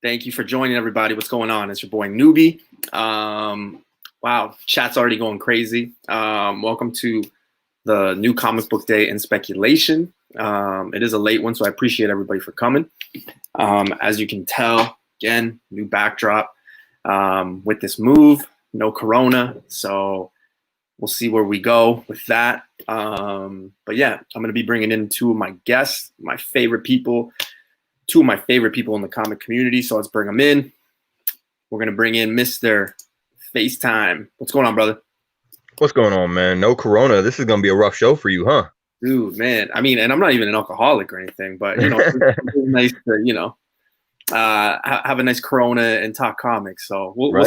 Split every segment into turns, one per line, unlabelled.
Thank you for joining, everybody. What's going on? It's your boy Newbie. Wow, chat's already going crazy. Welcome to the new comic book day in Speculation. It is a late one, so I appreciate everybody for coming. As you can tell, again, new backdrop with this move, no corona, so we'll see where we go with that. But yeah, I'm going to be bringing in two of my guests, my favorite people. Two of my favorite people in the comic community, so let's bring them in. We're going to bring in Mr. FaceTime. What's going on, brother?
What's going on, man? No corona. This is going to be a rough show for you, huh?
Dude, man. I mean, and I'm not even an alcoholic or anything, but, you know, it's nice to, you know, have a nice corona and talk comics. So we'll
be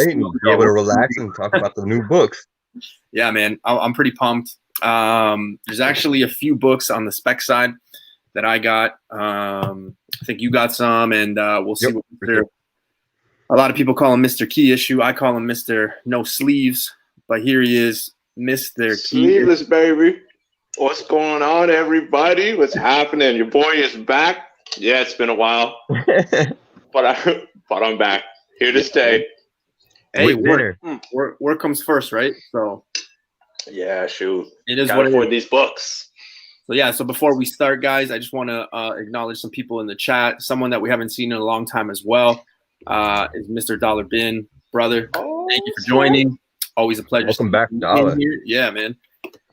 able to relax and talk about the new books.
Yeah, man. I'm pretty pumped. There's actually a few books on the spec side that I got. I think you got some, and we'll see. What a lot of people call him Mr. Key Issue. I call him Mr. No Sleeves, but here he is, Mr.
Sleeveless, baby. What's going on, everybody? What's happening? Your boy is back. Yeah, it's been a while, but I'm back, here to stay.
Hey, work comes first, right? So
yeah, shoot.
It is
what for these books.
So yeah, so before we start, guys, I just want to acknowledge some people in the chat. Someone that we haven't seen in a long time as well is Mr. Dollar Bin, brother. Thank you for joining. Always a pleasure.
Welcome back, Dollar.
Yeah, man.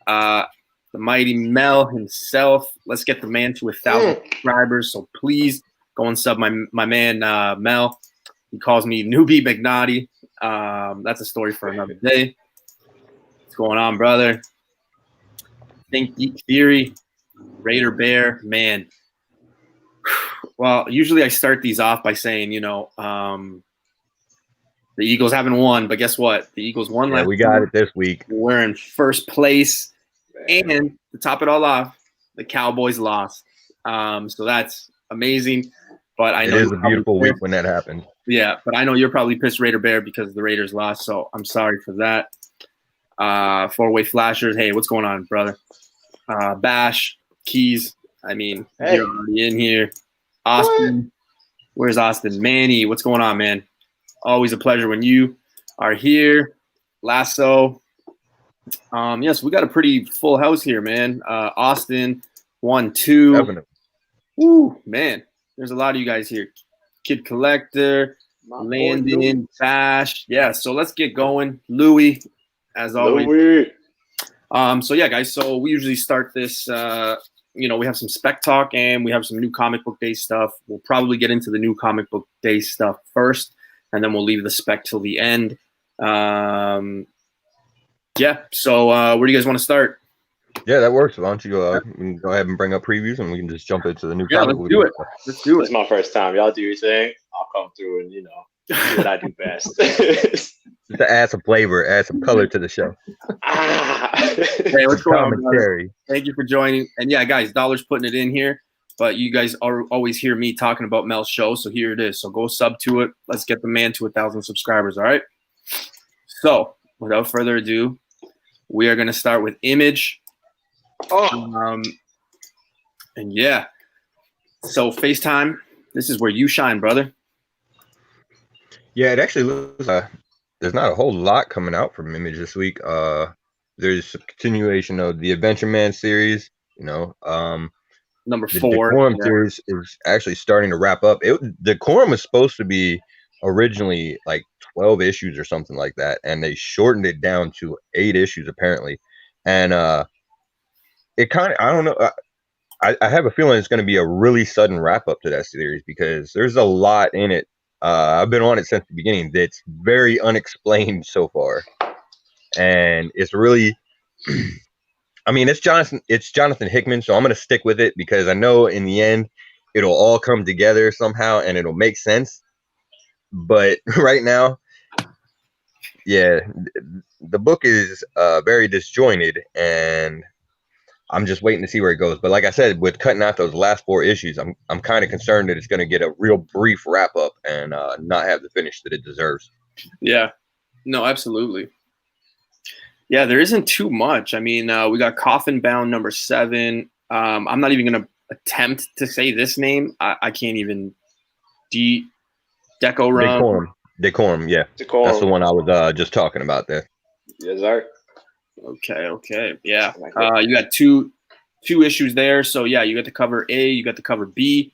The mighty Mel himself. Let's get the man to 1,000 subscribers. So please go and sub my man Mel. He calls me Newbie McNaughty. That's a story for another day. What's going on, brother? Think Geek Theory, Raider Bear, man. Well, usually I start these off by saying, you know, the Eagles haven't won, but guess what? The Eagles won last week.
We got it this week.
We're in first place. And to top it all off, the Cowboys lost. So that's amazing. But I know
it is a beautiful week when that happened.
Yeah, but I know you're probably pissed, Raider Bear, because the Raiders lost. So I'm sorry for that. Four-way flashers. Hey, what's going on, brother? Bash, Keys. I mean, You're already in here. Austin. Where's Austin? Manny, what's going on, man? Always a pleasure when you are here. Lasso. Yes, we got a pretty full house here, man. Austin, 1, 2.
Definitely.
Woo, man. There's a lot of you guys here. Kid Collector, Landon, Bash. Yeah, so let's get going. Louis, as always.
Louis.
So yeah, guys. So we usually start this. You know, we have some spec talk and we have some new comic book day stuff. We'll probably get into the new comic book day stuff first, and then we'll leave the spec till the end. Yeah. So where do you guys want to start?
Yeah, that works. Why don't you go ahead and bring up previews, and we can just jump into the new comic book.
Let's do it.
It's my first time. Y'all do your thing. I'll come through and do what I do best.
Just to add some flavor, add some color to the show.
Hey, what's going on, brother? Thank you for joining. And yeah, guys, Dollar's putting it in here, but you guys always hear me talking about Mel's show, so here it is. So go sub to it. Let's get the man to 1,000 subscribers, all right? So without further ado, we are going to start with Image. And yeah, so FaceTime, this is where you shine, brother.
Yeah, it actually looks there's not a whole lot coming out from Image this week. There's a continuation of the Adventure Man series, you know.
Number 4.
The Decorum series is actually starting to wrap up. Decorum was supposed to be originally like 12 issues or something like that, and they shortened it down to 8 issues apparently. And it kind of, I don't know, I have a feeling it's going to be a really sudden wrap up to that series because there's a lot in it. I've been on it since the beginning. That's very unexplained so far, and it's really, I mean, it's Jonathan Hickman, so I'm going to stick with it because I know in the end it'll all come together somehow and it'll make sense. But right now, yeah, the book is very disjointed, and I'm just waiting to see where it goes. But like I said, with cutting out those last 4 issues, I'm kind of concerned that it's going to get a real brief wrap up and not have the finish that it deserves.
Yeah, no, absolutely. Yeah, there isn't too much. I mean, we got Coffin Bound number 7. I'm not even going to attempt to say this name. I can't even. Decorum.
Decorum, yeah.
Decorum.
That's the one I was just talking about there.
Yes, sir.
Okay. Yeah. You got two issues there. So yeah, you got the cover A, you got the cover B.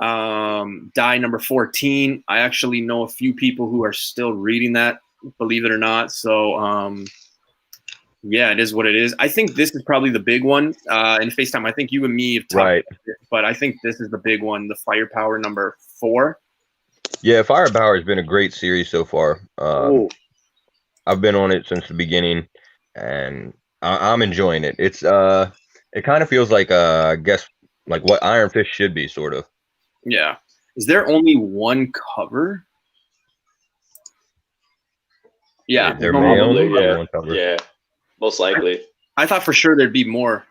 Die number 14. I actually know a few people who are still reading that, believe it or not. So yeah, it is what it is. I think this is probably the big one in FaceTime. I think you and me have talked about it, but I think this is the big one, the Firepower number 4.
Yeah, Firepower has been a great series so far. I've been on it since the beginning, and I'm enjoying it. It's it kind of feels like I guess like what Iron Fist should be, sort of.
Yeah. Is there only one cover? Yeah.
There may only be one cover.
Yeah, most likely.
I thought for sure there'd be more.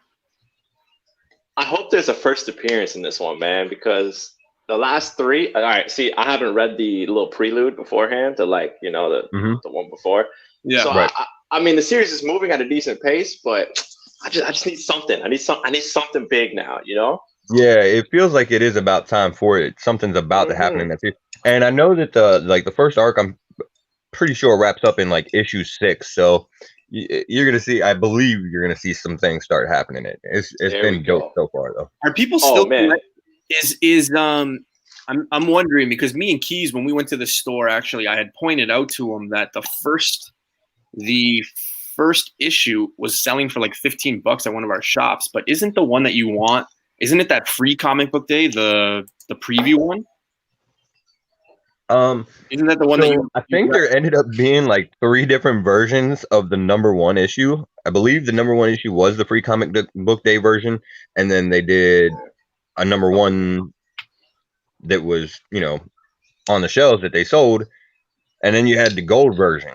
I hope there's a first appearance in this one, man, because the last 3. All right, see, I haven't read the little prelude beforehand to the one before.
Yeah.
So
right.
I mean, the series is moving at a decent pace, but I just need something. I need something big now, you know?
Yeah, it feels like it is about time for it. Something's about to happen in that series. And I know that the first arc, I'm pretty sure wraps up in like issue 6. So you're gonna see. I believe you're gonna see some things start happening. It's been dope so far, though.
Are people still? I'm wondering because me and Keys, when we went to the store, actually, I had pointed out to him that the first issue was selling for like $15 at one of our shops. But isn't the one that you want? Isn't it that free comic book day, the preview one? Isn't that the one that
I think there ended up being like 3 different versions of the number 1 issue. I believe the number 1 issue was the free comic book day version, and then they did a number 1 that was, on the shelves that they sold, and then you had the gold version.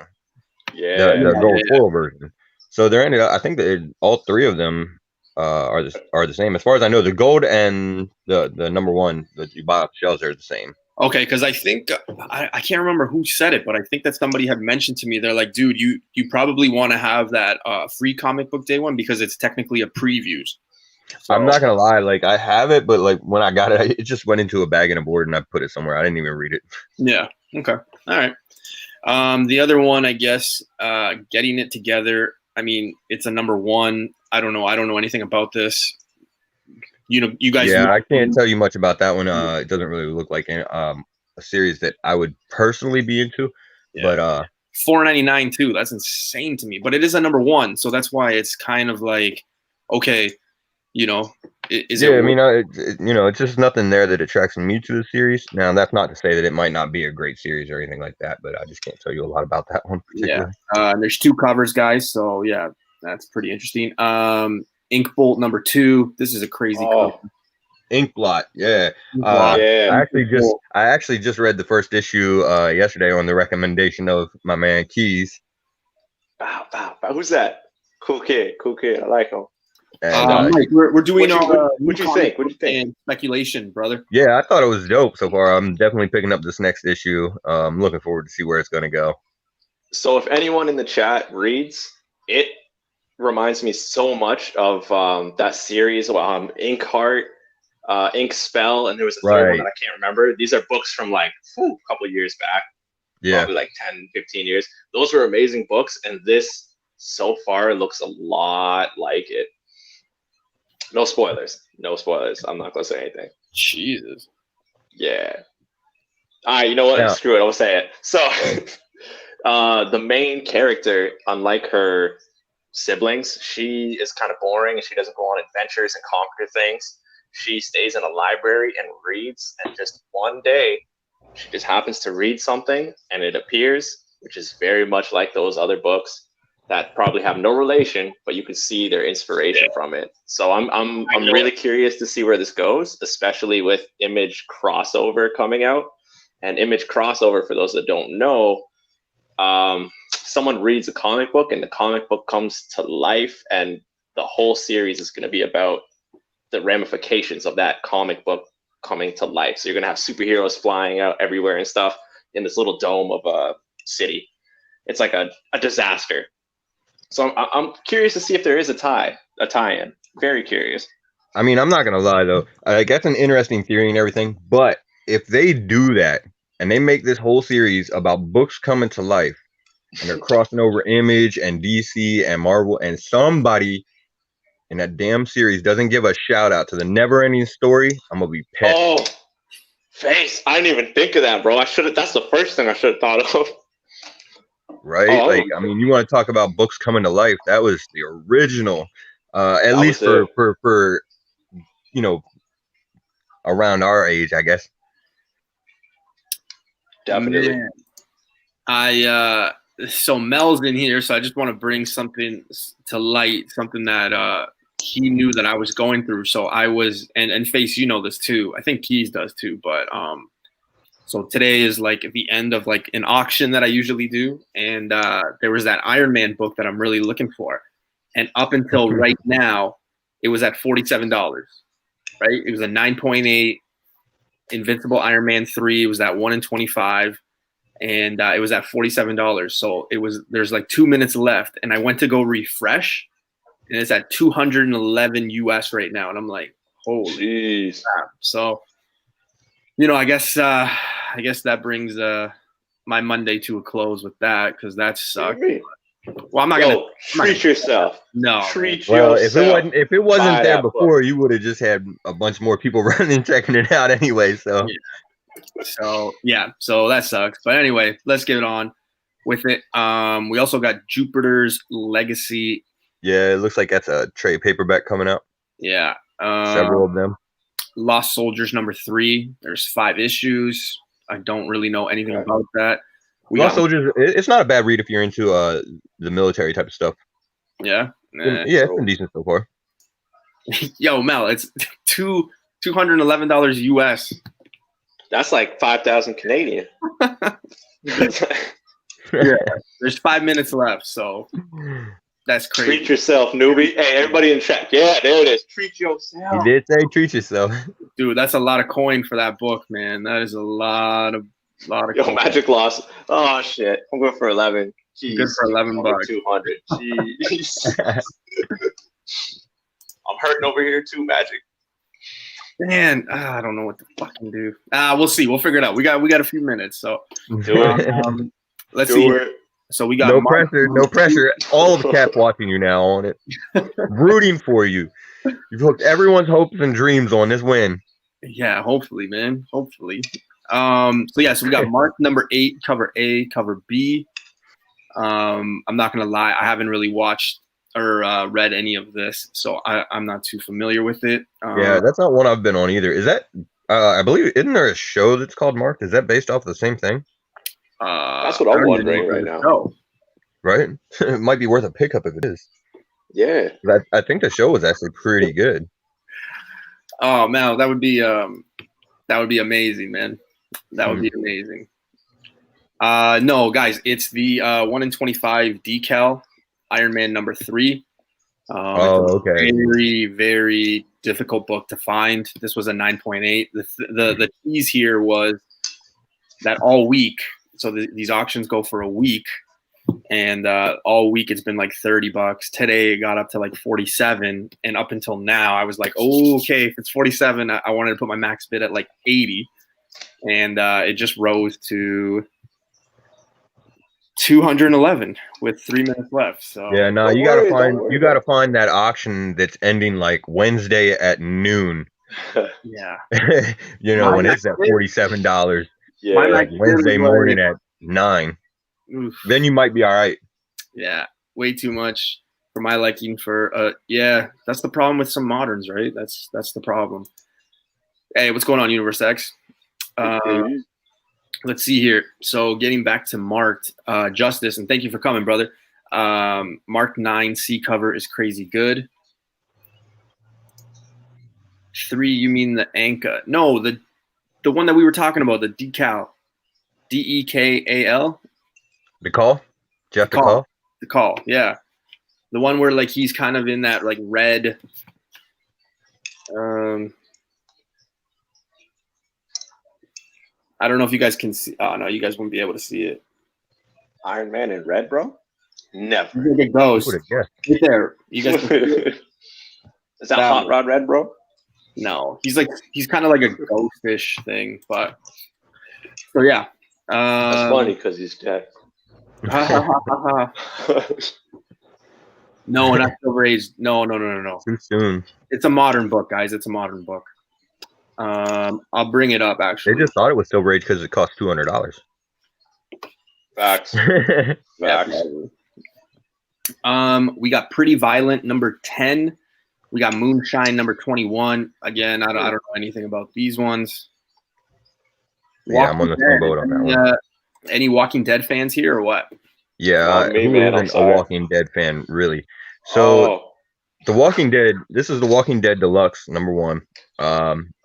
Yeah,
the gold foil version. So there ended up, I think that all 3 of them are the same. As far as I know, the gold and the number 1 that you buy off the shelves are the same.
Okay, because I think I can't remember who said it, but I think that somebody had mentioned to me. They're like, "Dude, you probably want to have that free comic book day one because it's technically a previews." So,
I'm not gonna lie, like I have it, but like when I got it, it just went into a bag and a board, and I put it somewhere. I didn't even read it.
Yeah. Okay. All right. The other one, I guess, Getting It Together. I mean, it's a number 1. I don't know anything about this. You guys.
Yeah, I can't tell you much about that one. It doesn't really look like a series that I would personally be into. Yeah. But
$4.99 too. That's insane to me. But it is a number 1, so that's why it's kind of like, okay, is it?
Yeah, I mean, it's just nothing there that attracts me to the series. Now, that's not to say that it might not be a great series or anything like that, but I just can't tell you a lot about that one particularly.
Yeah, there's 2 covers, guys. So yeah, that's pretty interesting. Ink Bolt number 2. This is a crazy cover.
Ink Blot, yeah. I actually just read the first issue yesterday on the recommendation of my man Keys.
Wow. Who's that? Cool kid. I like him.
And,
Mike, we're doing
what'd you think?
Speculation, brother.
Yeah, I thought it was dope so far. I'm definitely picking up this next issue. I'm looking forward to see where it's going to go.
So if anyone in the chat reads, it reminds me so much of that series about Ink Heart, Ink Spell, and there was a third one that I can't remember. These are books from like a couple of years back.
Yeah.
Probably like 10, 15 years. Those were amazing books, and this so far looks a lot like it. No spoilers. I'm not gonna say anything.
Jesus.
Yeah. All right. You know what?
Yeah.
Screw it. I'll say it. So, the main character, unlike her siblings, she is kind of boring and she doesn't go on adventures and conquer things. She stays in a library and reads. And just one day, she just happens to read something, and it appears, which is very much like those other books that probably have no relation, but you can see their inspiration from it. So I'm really curious to see where this goes, especially with Image crossover coming out. And Image crossover, for those that don't know, someone reads a comic book and the comic book comes to life, and the whole series is going to be about the ramifications of that comic book coming to life. So you're going to have superheroes flying out everywhere and stuff in this little dome of a city. It's like a disaster. So I'm curious to see if there is a tie-in. Very curious.
I memean, I'm not gonna lie though. That's an interesting theory and everything. But if they do that, and they make this whole series about books coming to life, and they're crossing over Image and DC and Marvel, and somebody in that damn series doesn't give a shout out to the never ending story, I'm gonna be pissed.
Oh, face! I didn't even think of that, bro. I should have. That's the first thing I should have thought of.
Right?
Oh,
Like, I mean, you want to talk about books coming to life? That was the original, at
That
least
was
for you know, around our age, I guess.
definitely.
Man. So Mel's in here, so I just want to bring something to light, something that he knew that I was going through. So I was, and Face, you know this too. I think Keys does too, but so today is like the end of like an auction that I usually do, and there was that Iron Man book that I'm really looking for, and up until right now, it was at $47. Right, it was a 9.8 Invincible Iron Man 3. It was that 1 in 25. And it was at $47. So there's like 2 minutes left, and I went to go refresh, and it's at 211 US right now, and I'm like, holy
Jeez.
crap. So, you know, I guess that brings my Monday to a close with that, because that sucked. Well, I'm not gonna
treat yourself.
No.
Treat
Well,
yourself.
if it wasn't
Buy
there
that book.
before, you would have just had a bunch more people running and checking it out anyway. So.
Yeah. So that sucks. But anyway, let's get on with it. We also got Jupiter's Legacy.
Yeah, it looks like that's a trade paperback coming out.
Yeah.
Several of them.
Lost Soldiers #3. There's 5 issues. I don't really know anything about that.
Lost Soldiers, it's not a bad read if you're into the military type of stuff.
Yeah.
Yeah, it's been decent so far.
Yo, Mel, it's $211 US.
That's like 5,000 Canadian.
Yeah, there's 5 minutes left, so that's crazy.
Treat yourself, newbie. Hey, everybody in chat. Yeah, there it is. Treat yourself.
You did say treat yourself.
Dude, that's a lot of coin for that book, man. That is a lot of
Yo,
coin.
Magic lost. Oh shit. I'm going for 11. Jeez.
Good for 11 bucks.
200. Jeez. I'm hurting over here too, Magic.
Man, I don't know what to fucking do. We'll see. We'll figure it out. We got a few minutes, so
Do it.
let's
Do
see.
it.
So we got
no pressure. All of the cats watching you now on it, rooting for you. You've hooked everyone's hopes and dreams on this win.
Yeah, hopefully, man. Hopefully. So we got Mark #8, cover A, cover B. I'm not gonna lie, I haven't really watched or read any of this, so I'm not too familiar with it.
Yeah, that's not one I've been on either. Is that? I believe, isn't there a show that's called Mark? Is that based off of the same thing?
That's what I'm wondering right now.
Oh,
right. It might be worth a pickup if it is.
Yeah.
I think the show was actually pretty good.
Oh man, that would be amazing, man. That would be amazing. No, guys, it's the 1 in 25 decal Iron Man #3.
Okay.
Very, very difficult book to find. This was a 9.8. The tease here was that all week, so these auctions go for a week, and all week it's been like $30. Today it got up to like 47, and up until now I was like, oh, okay, if it's 47, I wanted to put my max bid at like 80, and it just rose to 211 with 3 minutes left. So
yeah, no, you gotta find that auction that's ending like Wednesday at noon.
Yeah.
When it's at $47.
Yeah.
Like Wednesday morning at 9.
Oof.
Then you might be all right.
Yeah, way too much for my liking. Yeah, that's the problem with some moderns, right? That's the problem. Hey, what's going on, Universe X? Let's see here. So getting back to Marked, Justice, and thank you for coming, brother. Mark 9 C cover is crazy good. 3, you mean the Anka? No, the one that we were talking about, the decal. DEKAL?
The call? Jeff the call?
The call, yeah. The one where like he's kind of in that like red I don't know if you guys can see. Oh no, you guys won't be able to see it.
Iron Man in red, bro? Never.
He's like a ghost. Right there. You guys can see it?
Is that Hot Rod red, bro?
No. He's kind of like a ghostish thing, but So yeah.
That's funny because he's dead.
No, not Silver Age. No.
Too soon.
It's a modern book, guys. It's a modern book. I'll bring it up, actually.
They just thought it was Silver Age because it cost $200.
Facts. Facts.
We got Pretty Violent, number 10. We got Moonshine, number 21. Again, I don't know anything about these ones.
Yeah, I'm on the same boat on that one.
Any Walking Dead fans here or what?
Yeah,
me,
who
man,
isn't a Walking Dead fan, really? So, The Walking Dead, this is The Walking Dead Deluxe, number 1.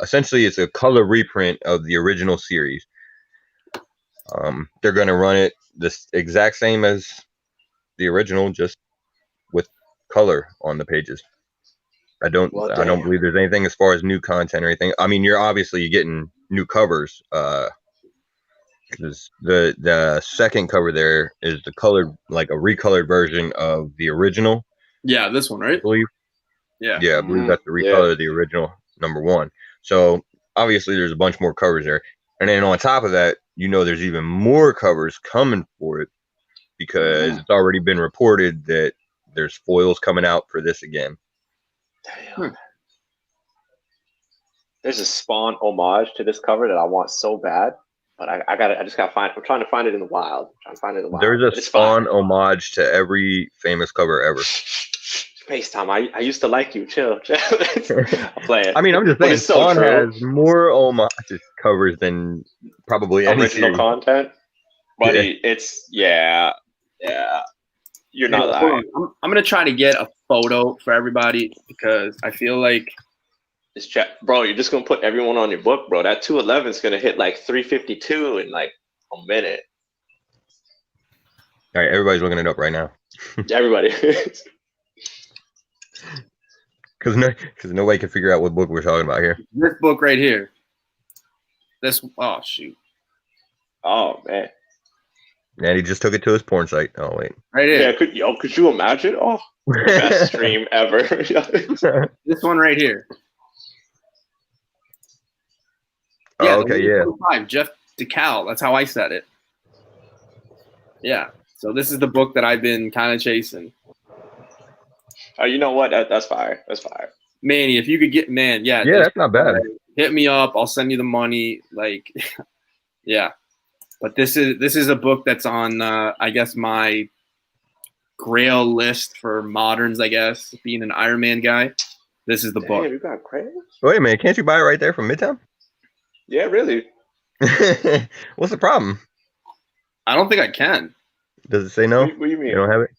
Essentially, it's a color reprint of the original series. They're going to run it this exact same as the original, just with color on the pages. I don't believe there's anything as far as new content or anything. I mean, you're getting new covers. Because the second cover there is the colored, like a recolored version of the original.
Yeah, this one, right?
I believe.
Yeah.
Yeah, I believe that's the recolor of the original number 1. So obviously there's a bunch more covers there. And then on top of that, there's even more covers coming for it because it's already been reported that there's foils coming out for this again.
Damn. There's a Spawn homage to this cover that I want so bad, but I just gotta find. I'm trying to find it in the wild.
There's a Spawn homage to every famous cover ever.
FaceTime. I used to like you. Chill. I'm playing.
I mean, I'm just saying, Spawn has more homages covers than probably any
original content. Buddy, it's yeah. You're not lying.
I'm gonna try to get a photo for everybody because I feel like
this chat, bro. You're just gonna put everyone on your book, bro. That 211 is gonna hit like 352 in like a minute.
All right, everybody's looking it up right now.
Everybody.
Because nobody can figure out what book we're talking about here.
This book right here. Oh shoot.
Oh man.
And he just took it to his porn site. Oh wait.
Right here.
Yeah, could you imagine? Oh, best stream ever.
This one right here.
Yeah, okay, yeah.
Jeff DeCal. That's how I said it. Yeah. So this is the book that I've been kind of chasing.
Oh, you know what? That's fire. That's fire.
Manny, if you could get
Yeah, that's not bad.
Hit me up. I'll send you the money. Like, yeah. But this is a book that's on, I guess, my Grail list for moderns. I guess being an Iron Man guy, this is the book.
You got Grail?
Wait a minute, can't you buy it right there from Midtown?
Yeah, really.
What's the problem?
I don't think I can.
Does it say no?
What do you mean?
You don't have it?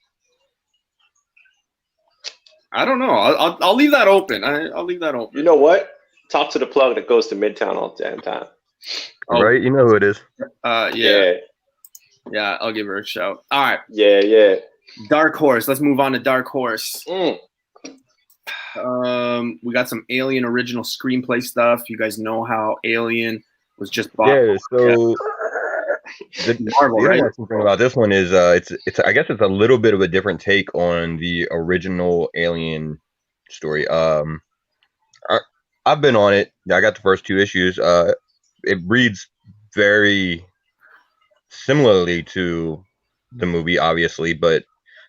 I don't know. I'll leave that open. I'll leave that open.
You know what? Talk to the plug that goes to Midtown all the damn time.
Oh. Right, you know who it is.
Yeah. I'll give her a shout. All right.
Yeah.
Dark Horse. Let's move on to Dark Horse.
Mm.
We got some Alien original screenplay stuff. You guys know how Alien was just bought.
Yeah. So
the Marvel, right?
Thing about this one is it's I guess it's a little bit of a different take on the original Alien story. I've been on it. I got the first 2 issues. It reads very similarly to the movie, obviously, but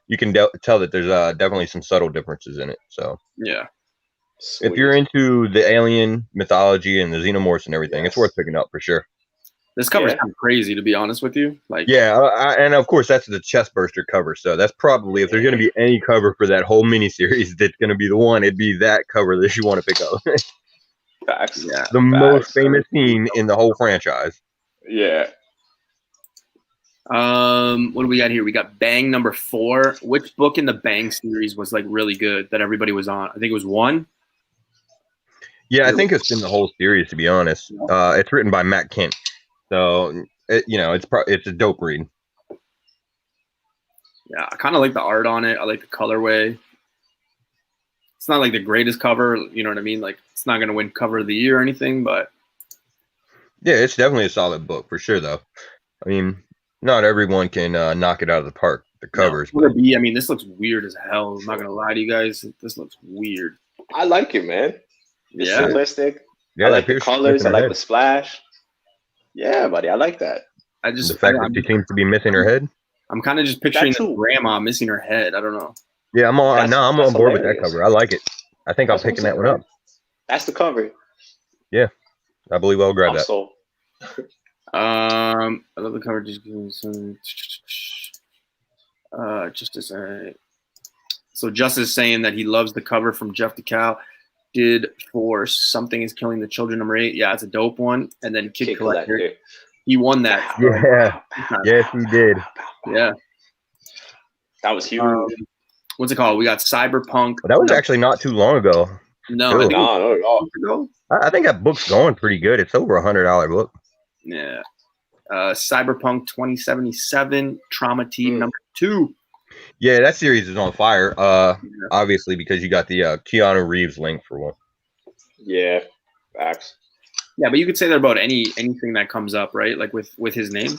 you can tell that there's definitely some subtle differences in it. So
yeah,
Sweet.
If you're into the alien mythology and the xenomorphs and everything, it's worth picking up for sure.
This cover's kind of crazy, to be honest with you. Like,
and of course that's the chest burster cover. So that's probably, if there's going to be any cover for that whole miniseries, that's going to be the one. It'd be that cover that you want to pick up.
Facts.
Yeah.
The most famous scene in the whole franchise.
Yeah.
What do we got here? We got Bang number 4. Which book in the Bang series was like really good that everybody was on? I think it was 1.
Yeah, I think it's in the whole series, to be honest. It's written by Matt Kent, so it's a dope read.
Yeah, I kind of like the art on it. I like the colorway. It's not like the greatest cover, you know what I mean? Like, it's not going to win cover of the year or anything, but
yeah, it's definitely a solid book for sure, though. I mean, not everyone can knock it out of the park. The covers,
I mean, this looks weird as hell. I'm not going to lie to you guys. This looks weird.
I like it, man. It's simplistic.
Yeah,
I like the colors. I like the splash. Yeah, buddy, I like that.
The fact that she seems to be missing her head.
I'm kind of just picturing
That
the
too.
grandma missing her head. I don't know.
Yeah, I'm on.
That's-
No, I'm
that's
on board with that
hilarious.
cover. I like it. I think I'm
That's what I'm
picking that
saying,
one up.
man. That's the cover.
Yeah, I believe I'll grab
I'm
that.
sold.
I love the cover. Just as a so Justice saying that he loves the cover from Jeff DeCal. Did for Something Is Killing the Children #8. Yeah, it's a dope one. And then Kid Collector. He won that.
Yeah, yes, he did.
Yeah.
That was huge.
What's it called? We got Cyberpunk.
But that was actually not too long ago.
No, I think
No, not at all.
ago.
I think that book's going pretty good. It's over $100 book.
Yeah. Cyberpunk 2077, Trauma Team #2.
Yeah, that series is on fire. Obviously because you got the Keanu Reeves link for one.
Yeah, facts.
Yeah, but you could say that about anything that comes up, right? Like with his name.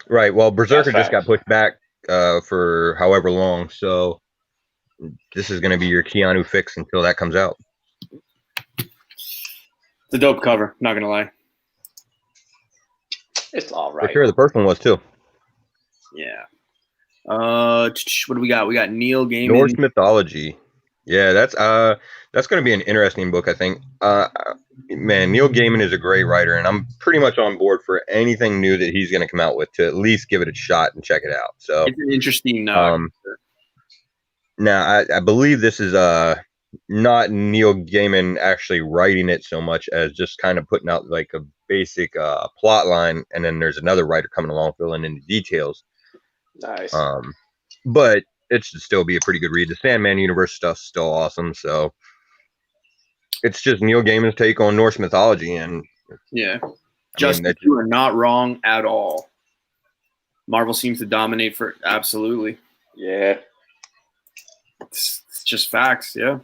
Right. Well, Berserker
That's
just got pushed back for however long, so this is going to be your Keanu fix until that comes out.
It's a dope cover. Not gonna lie.
It's all right.
For sure, the first one was too.
Yeah. What do we got? We got Neil Gaiman.
Norse mythology. Yeah, that's going to be an interesting book, I think. Man, Neil Gaiman is a great writer, and I'm pretty much on board for anything new that he's going to come out with to at least give it a shot and check it out. So
it's an interesting.
now I believe this is not Neil Gaiman actually writing it so much as just kind of putting out like a basic plot line, and then there's another writer coming along filling in the details.
Nice.
But it should still be a pretty good read. The Sandman universe stuff's still awesome, so it's just Neil Gaiman's take on Norse mythology, and
yeah, Justin, you are not wrong at all. Marvel seems to dominate for absolutely.
Yeah,
it's just facts. Yeah,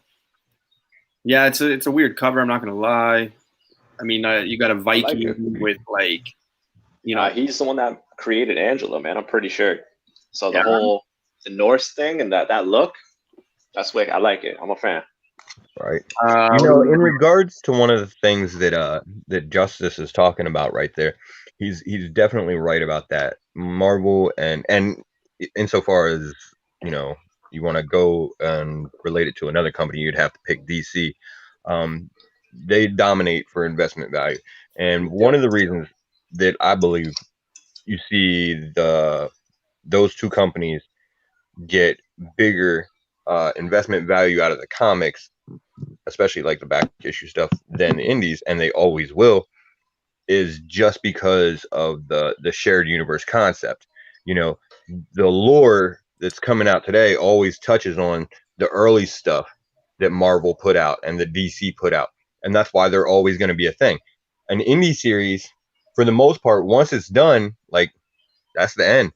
yeah. It's a weird cover. I'm not gonna lie. I mean, you got a Viking with like, you know,
he's the one that created Angela, man. I'm pretty sure. So the Norse thing and that look, that's wicked. I like it. I'm a fan.
Right. In regards to one of the things that that Justice is talking about right there, he's definitely right about that. Marvel and insofar as, you want to go and relate it to another company, you'd have to pick DC. They dominate for investment value. And one of the reasons that I believe you see those two companies get bigger investment value out of the comics, especially like the back issue stuff, than the indies, and they always will, is just because of the shared universe concept. The lore that's coming out today always touches on the early stuff that Marvel put out and the DC put out, and that's why they're always going to be a thing. An indie series, for the most part, once it's done, like, that's the end.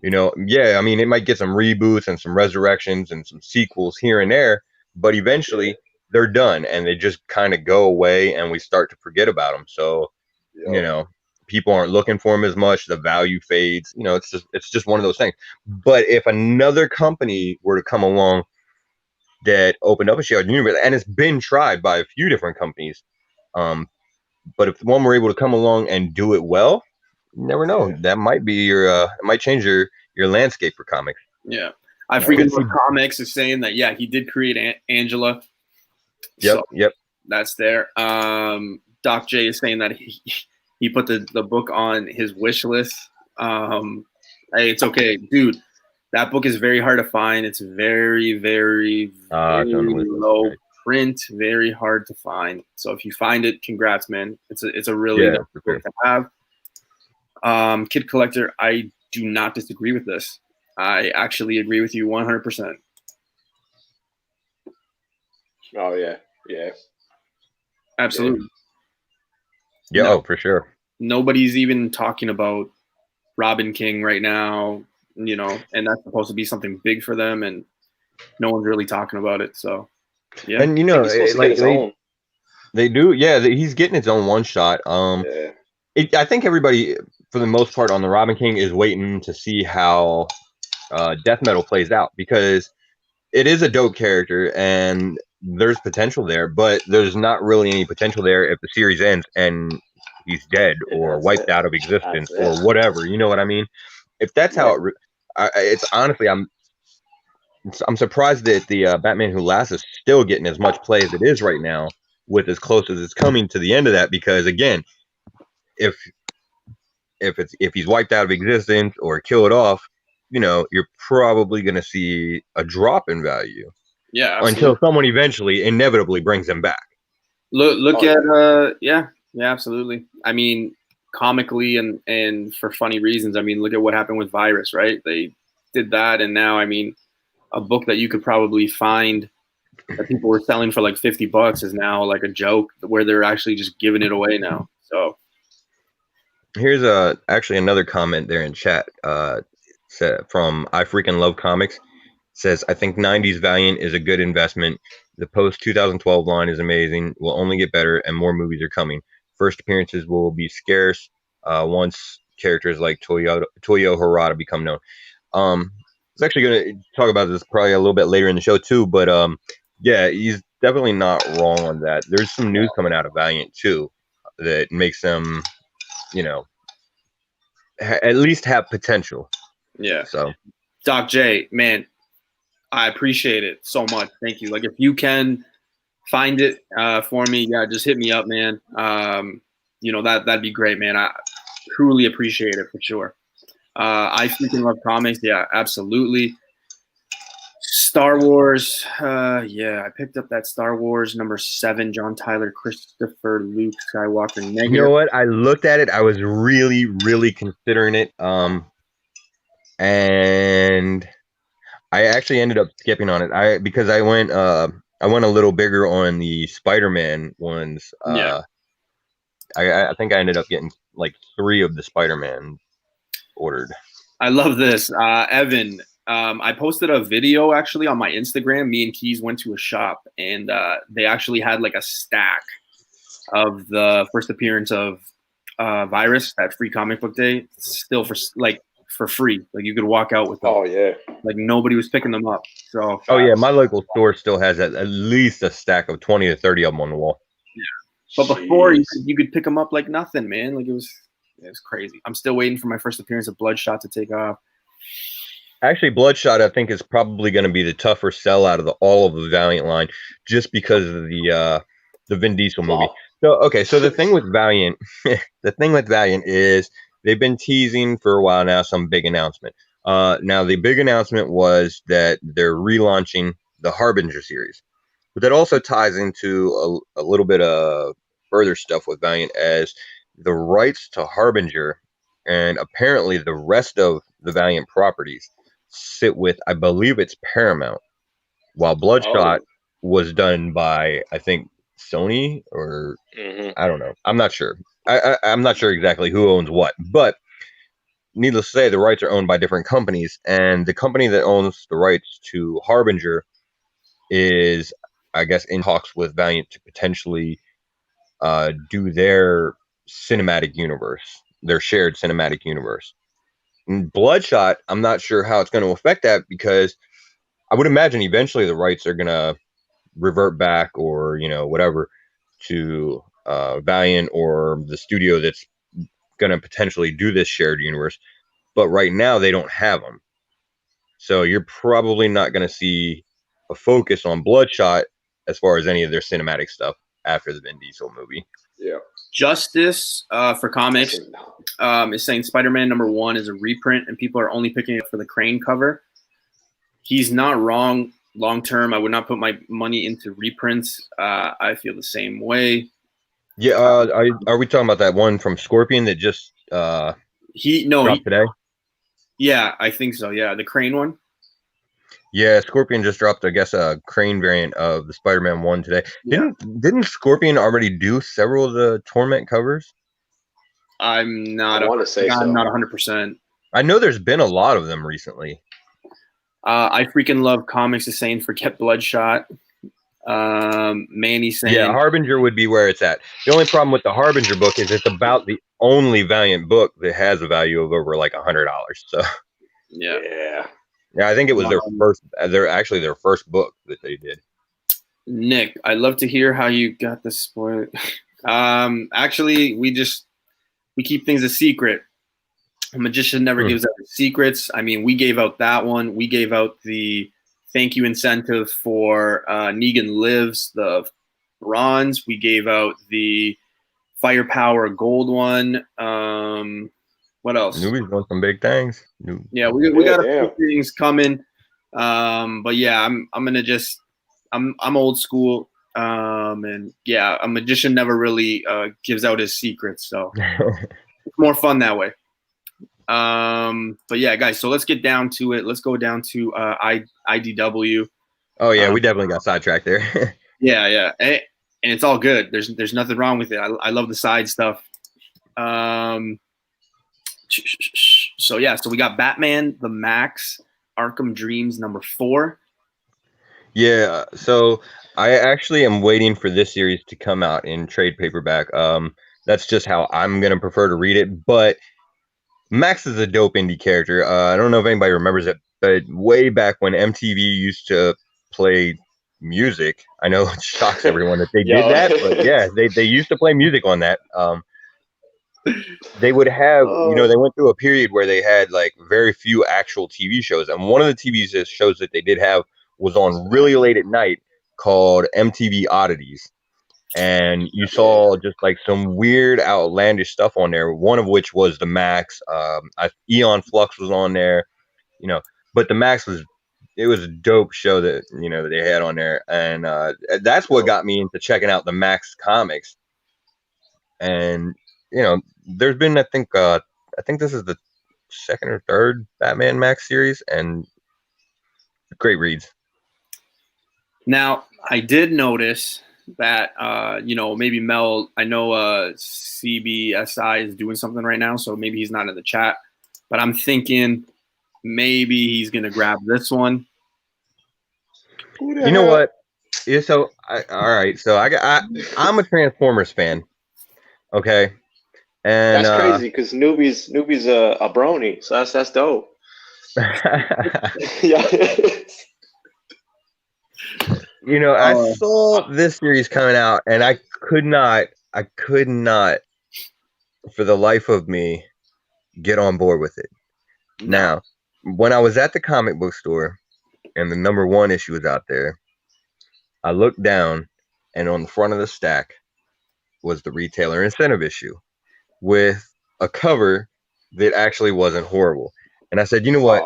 Yeah, I mean, it might get some reboots and some resurrections and some sequels here and there, but eventually they're done and they just kind of go away and we start to forget about them. So, people aren't looking for them as much. The value fades. It's just one of those things. But if another company were to come along that opened up a shared universe, and it's been tried by a few different companies, but if one were able to come along and do it well, you never know. That might be it might change your landscape for comics.
Yeah. I freaking love comics is saying that, yeah, he did create Angela.
Yep.
That's there. Doc J is saying that he put the book on his wish list. Hey, it's okay, dude. That book is very hard to find. It's very, very, very low print, very hard to find. So if you find it, congrats, man. It's a really nice book to have. Kid Collector, I do not disagree with this. I actually agree with you 100%.
Oh yeah.
Absolutely.
Yeah, no, for sure.
Nobody's even talking about Robin King right now, and that's supposed to be something big for them, and no one's really talking about it. So, yeah.
And they do. Yeah, he's getting his own one shot. I think everybody, for the most part, on the Robin King is waiting to see how Death Metal plays out, because it is a dope character and there's potential there, but there's not really any potential there if the series ends and he's dead
Yeah,
or
that's
wiped
it.
out of existence
That's
or
it.
whatever. You know what I mean? If that's how it's honestly, I'm surprised that the Batman Who Laughs is still getting as much play as it is right now, with as close as it's coming to the end of that. Because again, if if he's wiped out of existence or killed off, you know, you're probably going to see a drop in value
Yeah,
until
absolutely.
someone eventually, inevitably brings him back.
Look
Oh,
at yeah, absolutely. I mean, comically and for funny reasons. I mean, look at what happened with Virus, right? They did that, and now, I mean, a book that you could probably find that people were selling for like $50 is now like a joke where they're actually just giving it away now. So
Here's actually another comment there in chat from I Freaking Love Comics. Says, I think 90s Valiant is a good investment. The post 2012 line is amazing, will only get better, and more movies are coming. First appearances will be scarce once characters like Toyo Harada become known. I was actually going to talk about this probably a little bit later in the show too, but yeah, he's definitely not wrong on that. There's some news coming out of Valiant too that makes them, you know, at least have potential.
yeah.
So,
Doc J, man, I appreciate it so much. Thank you. Like, if you can find it for me, yeah, just hit me up, man. You know, that'd be great, man. I truly appreciate it for sure. I freaking love comics. Yeah, absolutely. Star Wars. Yeah, I picked up that Star Wars #7, John Tyler, Christopher, Luke Skywalker, negative.
you know what? I looked at it. I was really, really considering it. And I actually ended up skipping on it. Because I went a little bigger on the Spider-Man ones.
Yeah.
I think I ended up getting like 3 of the Spider-Man ordered.
I love this. Evan, I posted a video actually on my Instagram. Me and Keys went to a shop, and they actually had like a stack of the first appearance of Virus, that free comic book day, still for free. Like, you could walk out with them.
Oh yeah.
Like, nobody was picking them up. So
Oh yeah, my local store still has at least a stack of 20 to 30 of them on the wall.
yeah. But before you could pick them up like nothing, man. Like, it was crazy. I'm still waiting for my first appearance of Bloodshot to take off.
Actually, Bloodshot, I think, is probably going to be the tougher sell out of all of the Valiant line, just because of the Vin Diesel movie. So, okay, so the thing with Valiant, is they've been teasing for a while now some big announcement. Now, the big announcement was that they're relaunching the Harbinger series, but that also ties into a little bit of further stuff with Valiant, as the rights to Harbinger and apparently the rest of the Valiant properties sit with, I believe it's Paramount, while Bloodshot was done by, I think, Sony or I don't know. I'm not sure. I'm not sure exactly who owns what, but needless to say, the rights are owned by different companies, and the company that owns the rights to Harbinger is, I guess, in talks with Valiant to potentially do their cinematic universe, their shared cinematic universe. And Bloodshot, I'm not sure how it's going to affect that, because I would imagine eventually the rights are going to revert back, or, you know, whatever, to Valiant or the studio that's going to potentially do this shared universe. But right now they don't have them. So you're probably not going to see a focus on Bloodshot as far as any of their cinematic stuff after the Vin Diesel movie.
Yeah.
Justice for Comics is saying Spider-Man #1 is a reprint, and people are only picking it for the Crane cover. He's not wrong. Long term, I would not put my money into reprints. I feel the same way.
Yeah, are we talking about that one from Scorpion that just dropped today?
Yeah, I think so. Yeah, the Crane one.
Yeah, Scorpion just dropped, I guess, a Crane variant of the Spider-Man 1 today.
Yeah.
Didn't Scorpion already do several of the Torment covers?
I'm not.
I want to say
I'm
so.
not 100%.
I know there's been a lot of them recently.
I freaking love comics is saying forget Bloodshot. Manny saying,
yeah, Harbinger would be where it's at. The only problem with the Harbinger book is it's about the only Valiant book that has a value of over like $100. So
yeah,
I think it was their first book that they did.
Nick, I'd love to hear how you got the spoiler. Actually, we just we keep things a secret. A magician never gives out his secrets. I mean, we gave out that one. We gave out the thank you incentive for Negan Lives, the bronze. We gave out the firepower gold one. What else?
Newbie's doing some big things.
Yeah, we got a few things coming. But yeah, I'm gonna just I'm old school. And yeah, a magician never really gives out his secrets, so it's more fun that way. But yeah, guys, so let's get down to it. Let's go down to IDW.
Oh yeah, we definitely got sidetracked there.
Yeah, and it's all good. There's nothing wrong with it. I love the side stuff. So yeah, so we got Batman the Max Arkham Dreams #4.
Yeah, so I actually am waiting for this series to come out in trade paperback. That's just how I'm gonna prefer to read it. But Max is a dope indie character. I don't know if anybody remembers it, but way back when MTV used to play music, I know it shocks everyone that they did that, but yeah, they used to play music on that. They would have, they went through a period where they had like very few actual TV shows, and one of the TV shows that they did have was on really late at night called MTV Oddities. And you saw just like some weird, outlandish stuff on there. One of which was the Max. Eon Flux was on there, but the Max was a dope show that that they had on there, and that's what got me into checking out the Max comics. And there's been I think this is the second or third Batman Max series, and great reads.
Now I did notice that maybe Mel, I know CBSI is doing something right now, so maybe he's not in the chat, but I'm thinking maybe he's gonna grab this one.
You know what? Yeah, so all right, so I'm a Transformers fan, okay, and
that's crazy because newbie's a brony, so that's dope. Yeah.
I saw this series coming out, and I could not, for the life of me, get on board with it. Now, when I was at the comic book store, and the #1 issue was out there, I looked down, and on the front of the stack was the retailer incentive issue with a cover that actually wasn't horrible. And I said, you know what?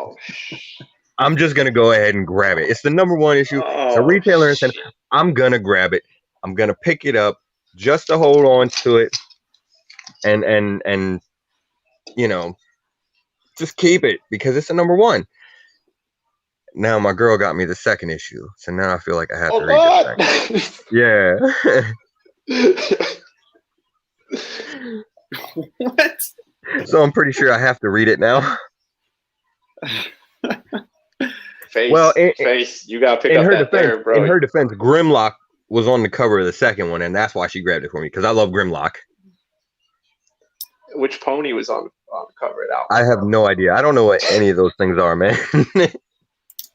I'm just going to go ahead and grab it. It's the #1 issue. It's a retailer incentive. I'm going to grab it. I'm going to pick it up just to hold on to it and just keep it because it's the #1. Now my girl got me the second issue. So now I feel like I have to read this thing. Yeah.
What?
So I'm pretty sure I have to read it now.
Face, you gotta pick up that there, bro.
In her defense, Grimlock was on the cover of the second one, and that's why she grabbed it for me because I love Grimlock.
Which pony was on the cover of that
one? I have no idea. I don't know what any of those things are, man.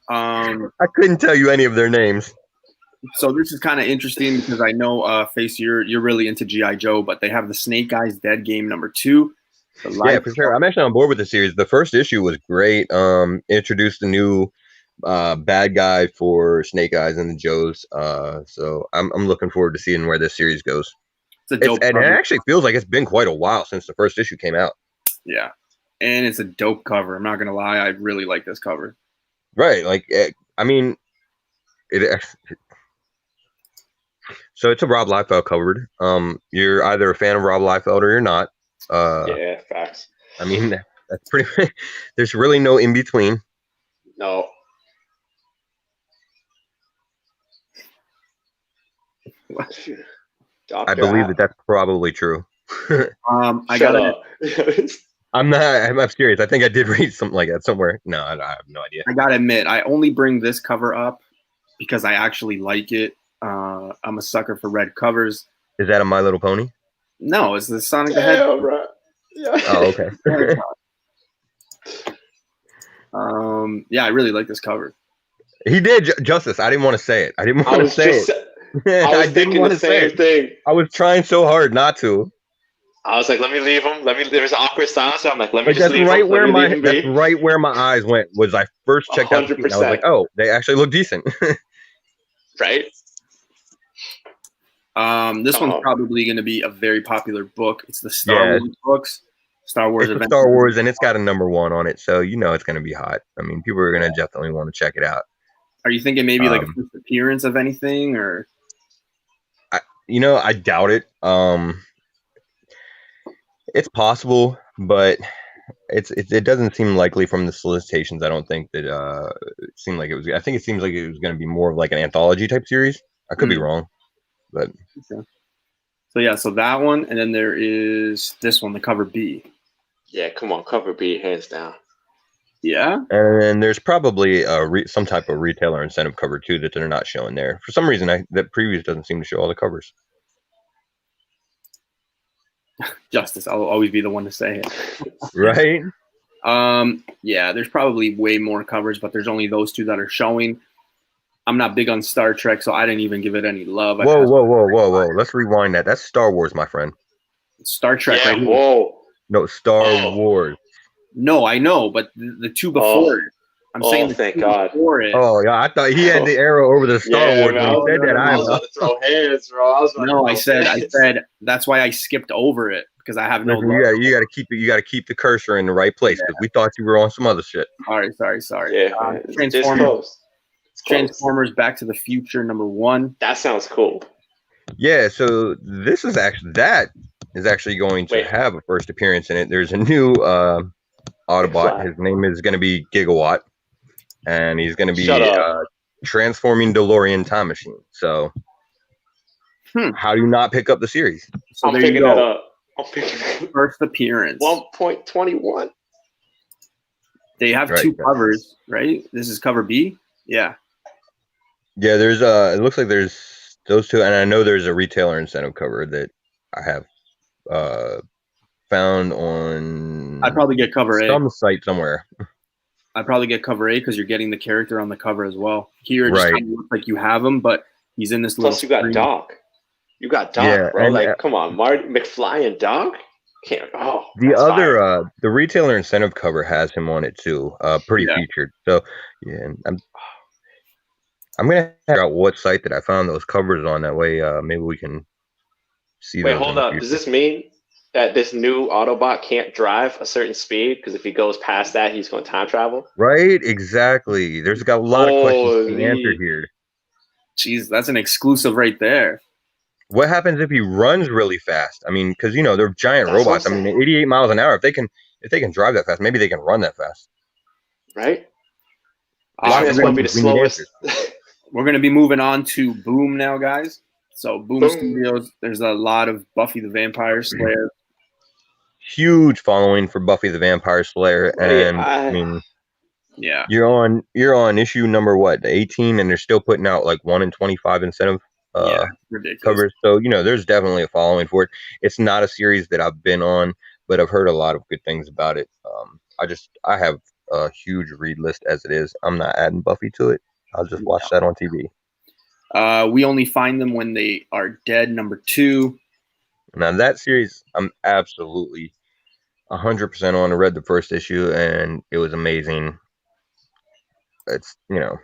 I couldn't tell you any of their names.
So this is kind of interesting because I know, Face, you're really into G.I. Joe, but they have the Snake Eyes Dead Game #2.
Yeah, for sure. I'm actually on board with the series. The first issue was great. Introduced a new bad guy for Snake Eyes and the Joes. So I'm looking forward to seeing where this series goes. And it actually feels like it's been quite a while since the first issue came out.
Yeah, and it's a dope cover. I'm not gonna lie, I really like this cover.
Right, like I mean, so it's a Rob Liefeld covered. You're either a fan of Rob Liefeld or you're not.
Yeah, facts.
I mean, that's pretty. There's really no in between.
No.
I believe that's probably true.
I got it.
I'm serious. I think I did read something like that somewhere. No, I have no idea.
I gotta admit, I only bring this cover up because I actually like it. I'm a sucker for red covers.
Is that a My Little Pony?
No, it's the Sonic the Hedgehog.
Right. Yeah.
Oh, okay.
Yeah, I really like this cover.
He did justice. I didn't want to say it. I didn't want to say it.
I was thinking the same thing.
I was trying so hard not to.
I was like, let me leave him. There's an awkward silence. So I'm like, let me
Like
just leave him. Let me leave him
that's
be.
right where my eyes went. Was I first checked out the feet, and I was like, oh, they actually look decent.
Right.
This one's probably going to be a very popular book. It's the Star Wars books. Star Wars
It's Star Wars, and it's got a #1 on it, so you know it's going to be hot. I mean, people are going to definitely want to check it out.
Are you thinking maybe like a first appearance of anything, or?
I doubt it. It's possible, but it doesn't seem likely from the solicitations. I don't think that it seemed like it was. I think it seems like it was going to be more of like an anthology type series. I could be wrong, but
okay. So yeah, so that one, and then there is this one, the cover B.
Yeah, come on, cover B, hands down.
Yeah,
and then there's probably some type of retailer incentive cover too that they're not showing there. For some reason, that previews doesn't seem to show all the covers.
Justice, I'll always be the one to say it.
Right?
Yeah, there's probably way more covers, but there's only those 2 that are showing. I'm not big on Star Trek, so I didn't even give it any love.
Whoa. Let's rewind that. That's Star Wars, my friend.
Star Trek,
yeah,
right here.
Whoa.
No, Star Wars.
No, I know, but the 2 before it. I'm saying
thank God.
Before it.
Oh, yeah, I thought he had the arrow over the Star Wars when he said that.
I was about to throw hands, bro.
I said that's why I skipped over it, because I have no.
You got to keep it. You got to keep the cursor in the right place, because we thought you were on some other shit.
All right, sorry.
Yeah,
Transformers Back to the Future #1.
That sounds cool.
Yeah, so that is actually going to have a first appearance in it. There's a new Autobot. His name is going to be Gigawatt, and he's going to be transforming DeLorean time machine. So, how do you not pick up the series?
So
I'm picking that up. I'm picking that
first appearance.
1.21.
They have 2 covers, right? This is cover B. Yeah.
Yeah, there's it looks like there's those 2, and I know there's a retailer incentive cover that I have found on.
I'd probably get cover A.
Some site somewhere.
I'd probably get cover A because you're getting the character on the cover as well. Here, it just kind of looks like you have him, but he's in this little.
Plus, you got Doc. You got Doc, bro. Like, come on, Marty McFly and Doc. Can't.
The retailer incentive cover has him on it too. Pretty featured. So yeah, I'm gonna figure out what site that I found those covers on. That way, maybe we can see.
Wait, hold up. Does this mean that this new Autobot can't drive a certain speed? Because if he goes past that, he's going to time travel.
Right? Exactly. There's got a lot of questions to be answered here.
Jeez, that's an exclusive right there.
What happens if he runs really fast? I mean, because they're giant robots. I mean, 88 miles an hour. If they can drive that fast, maybe they can run that fast.
Right? That's going to be the slowest.
We're going to be moving on to Boom now, guys. So Boom Studios, there's a lot of Buffy the Vampire Slayer.
Huge following for Buffy the Vampire Slayer, and I mean,
yeah,
you're on issue number 18, and they're still putting out like 1 in 25 incentive covers. So there's definitely a following for it. It's not a series that I've been on, but I've heard a lot of good things about it. I have a huge read list as it is. I'm not adding Buffy to it. I'll just watch that on TV.
We only find them when they are dead. #2.
Now that series, I'm absolutely 100% on. I read the first issue and it was amazing. It's
it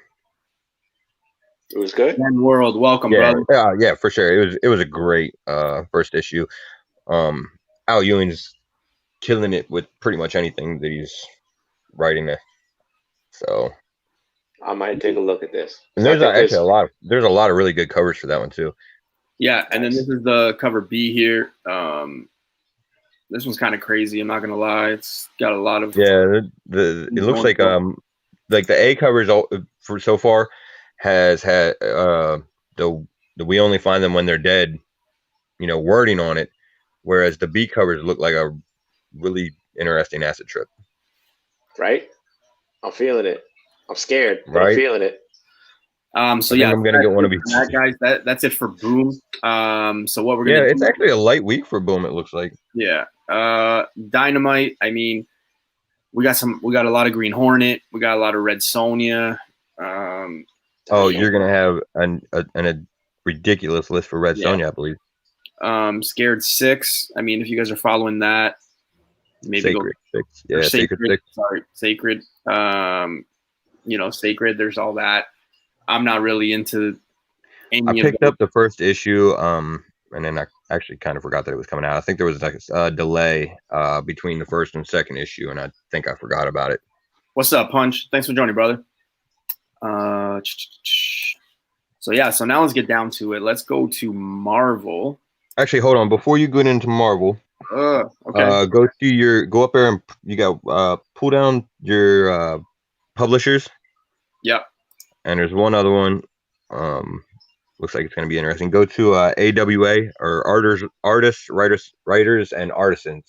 was good.
One World, welcome, brother.
Yeah, for sure. It was a great first issue. Al Ewing's killing it with pretty much anything that he's writing it. So
I might take a look at this.
And there's actually a lot of really good covers for that one too.
Yeah, and then this is the cover B here. This one's kind of crazy. I'm not gonna lie. It's got a lot of
it looks like the A covers for so far has had the we only find them when they're dead, wording on it, whereas the B covers look like a really interesting acid trip.
Right? I'm feeling it. I'm scared, but I'm feeling it.
So yeah,
I'm gonna get one of these.
Guys, that's it for Boom. So what we're gonna
it's actually a light week for Boom. It looks like.
Yeah. Dynamite. I mean, we got a lot of Green Hornet. We got a lot of Red Sonja.
You're gonna have a ridiculous list for Red Sonja, I believe.
Scared 6. I mean, if you guys are following that, maybe
Sacred
go
6. Yeah, Sacred 6.
Sorry, Sacred. Sacred. There's all that. I'm not really into any
I
of
picked
them.
up the first issue, and then I actually kind of forgot that it was coming out. I think there was like a delay between the first and second issue, and I think I forgot about it.
What's up, Punch? Thanks for joining, brother. So yeah, so now let's get down to it. Let's go to Marvel.
Actually, hold on. Before you get into Marvel,
okay.
Go up there and you got pull down your publishers.
Yep.
And there's one other one. Looks like it's going to be interesting. Go to AWA or artists, writers, and artisans.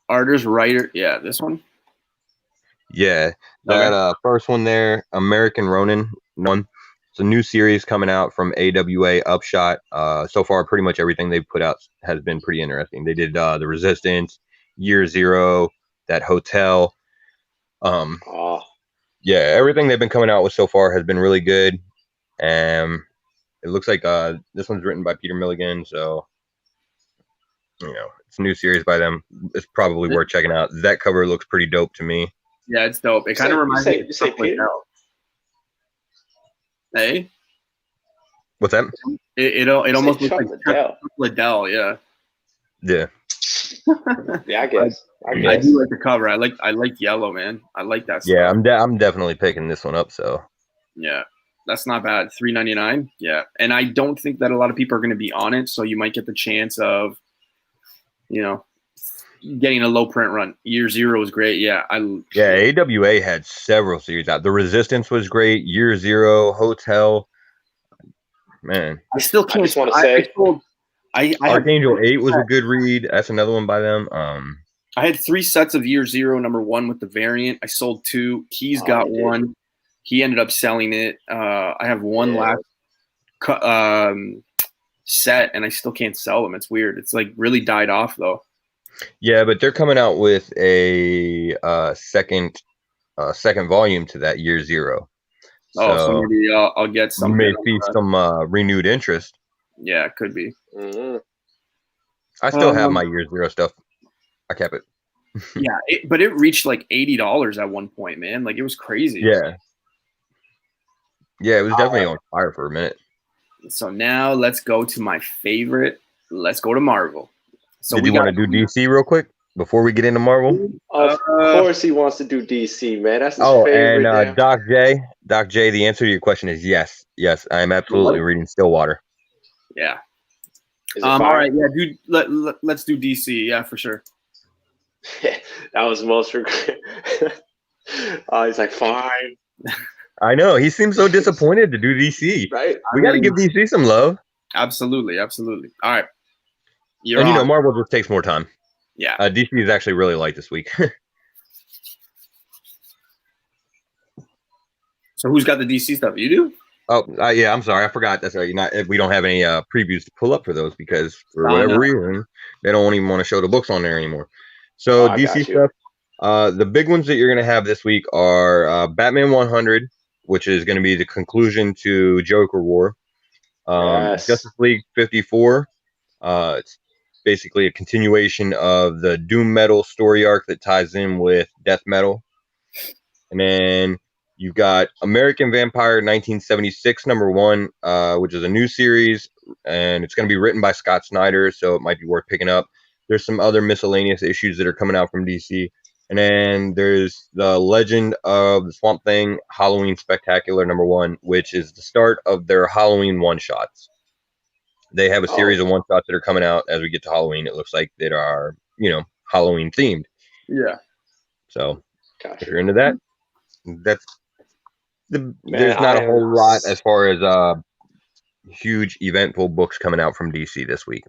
Artist, writer. Yeah, this one.
Yeah, that first one there, American Ronin one. It's a new series coming out from AWA Upshot. So far, pretty much everything they've put out has been pretty interesting. They did The Resistance, Year Zero, that hotel. Yeah, everything they've been coming out with so far has been really good. It looks like this one's written by Peter Milligan, so it's a new series by them. It's probably worth checking out. That cover looks pretty dope to me.
Yeah, it's dope. It kind of reminds me of
Peter?
Hey,
what's that?
It almost looks like Chuck Liddell. Yeah.
Yeah.
Yeah, I guess.
I do like the cover. I like yellow, man. I like that stuff.
Yeah, I'm definitely picking this one up. So
yeah, that's not bad. $3.99. Yeah, and I don't think that a lot of people are going to be on it, so you might get the chance of, getting a low print run. Year Zero was great. Yeah,
AWA had several series out. The Resistance was great. Year Zero, Hotel. Man,
I still can't.
I just want to say,
Archangel 8 was a good read. That's another one by them.
I had 3 sets of Year Zero, number 1 with the variant. I sold 2. Keys got 1. He ended up selling it. I have one last set, and I still can't sell them. It's weird. It's like really died off though.
Yeah, but they're coming out with a second volume to that Year Zero.
So maybe I'll get some.
You may see some renewed interest.
Yeah, it could be.
Mm-hmm.
I still have my Year Zero stuff. I kept it.
Yeah, but it reached like $80 at one point, man. Like it was crazy.
Yeah, it was definitely on fire for a minute.
So now let's go to my favorite. Let's go to Marvel. So
Did you want to do DC real quick before we get into Marvel?
Of course he wants to do DC, man. That's his favorite.
And Doc J, the answer to your question is yes. Yes, I am absolutely reading Stillwater.
Yeah. All right, yeah, dude. Let's do DC. Yeah, for sure.
That was most regret. He's like, fine.
I know. He seems so disappointed to do DC.
Right.
We got to give DC some love.
Absolutely. All right.
Marvel just takes more time.
Yeah.
DC is actually really light this week.
So who's got the DC stuff? You do?
Oh, yeah. I'm sorry. I forgot. That's right. We don't have any previews to pull up for those because for whatever reason, they don't even want to show the books on there anymore. So DC stuff. The big ones that you're going to have this week are Batman 100, which is going to be the conclusion to Joker War. Justice League 54. It's basically a continuation of the Doom Metal story arc that ties in with Death Metal. And then you've got American Vampire 1976 #1, which is a new series, and it's going to be written by Scott Snyder, so it might be worth picking up. There's some other miscellaneous issues that are coming out from DC. And then there's the Legend of the Swamp Thing Halloween Spectacular #1, which is the start of their Halloween one-shots. They have a series of one-shots that are coming out as we get to Halloween. It looks like that are, Halloween themed.
Yeah.
So if you're into that, there's not a whole lot as far as huge eventful books coming out from DC this week.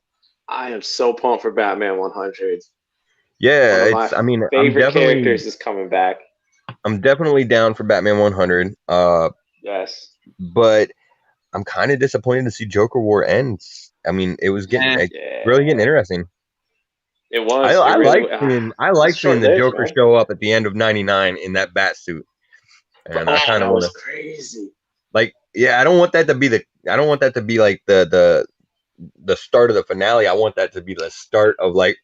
I am so pumped for Batman 100.
Yeah,
favorite characters is coming back.
I'm definitely down for Batman 100.
Yes.
But I'm kind of disappointed to see Joker War end. I mean, it was really getting interesting.
It was.
I like seeing the Joker show up at the end of 99 in that bat suit. And I kind of want to.
Crazy.
I don't want that to be I don't want that to be like the start of the finale. I want that to be the start of like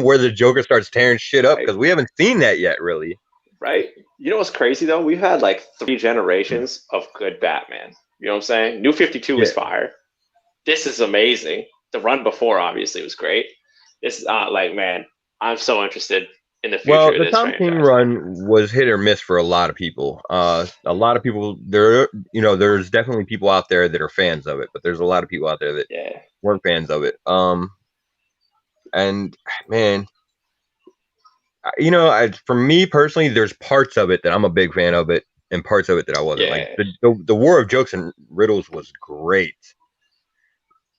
where the Joker starts tearing shit up, because we haven't seen that yet, really.
Right. You know what's crazy though? We've had like 3 generations of good Batman. You know what I'm saying? New 52 was fire. This is amazing. The run before obviously was great. This is like, man, I'm so interested in the future
Well,
of
the
this
Tom King
franchise.
run was hit or miss for a lot of people. A lot of people there, there's definitely people out there that are fans of it, but there's a lot of people out there that weren't fans of it. And man, for me personally, there's parts of it that I'm a big fan of it, and parts of it that I wasn't. Like the War of Jokes and Riddles was great.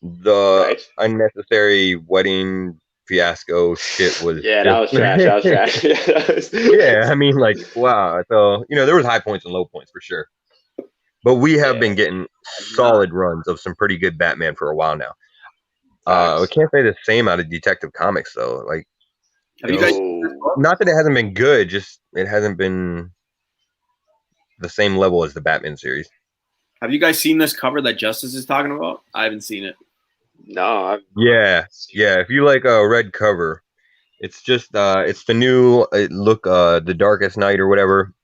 The unnecessary wedding fiasco shit was
that was trash. That was trash.
Yeah, I mean, like, wow. So there was high points and low points for sure, but we have been getting solid runs of some pretty good Batman for a while now. I can't say the same out of Detective Comics though. Like,
have you guys?
Not that it hasn't been good, just it hasn't been the same level as the Batman series.
Have you guys seen this cover that Justice is talking about? I haven't seen it.
No.
Yeah. If you like a red cover, it's just it's the new look, the Darkest Night or whatever.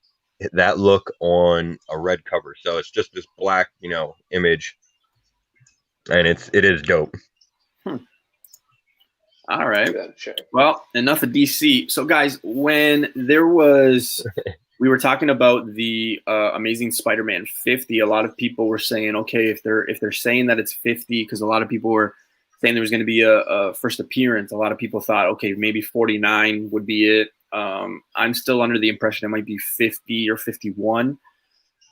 That look on a red cover. So it's just this black, image, and it is dope.
All right. Well, enough of DC. So, guys, when there was, we were talking about the Amazing Spider-Man 50. A lot of people were saying, okay, if they're saying that it's 50, because a lot of people were saying there was going to be a first appearance. A lot of people thought, okay, maybe 49 would be it. I'm still under the impression it might be 50 or 51,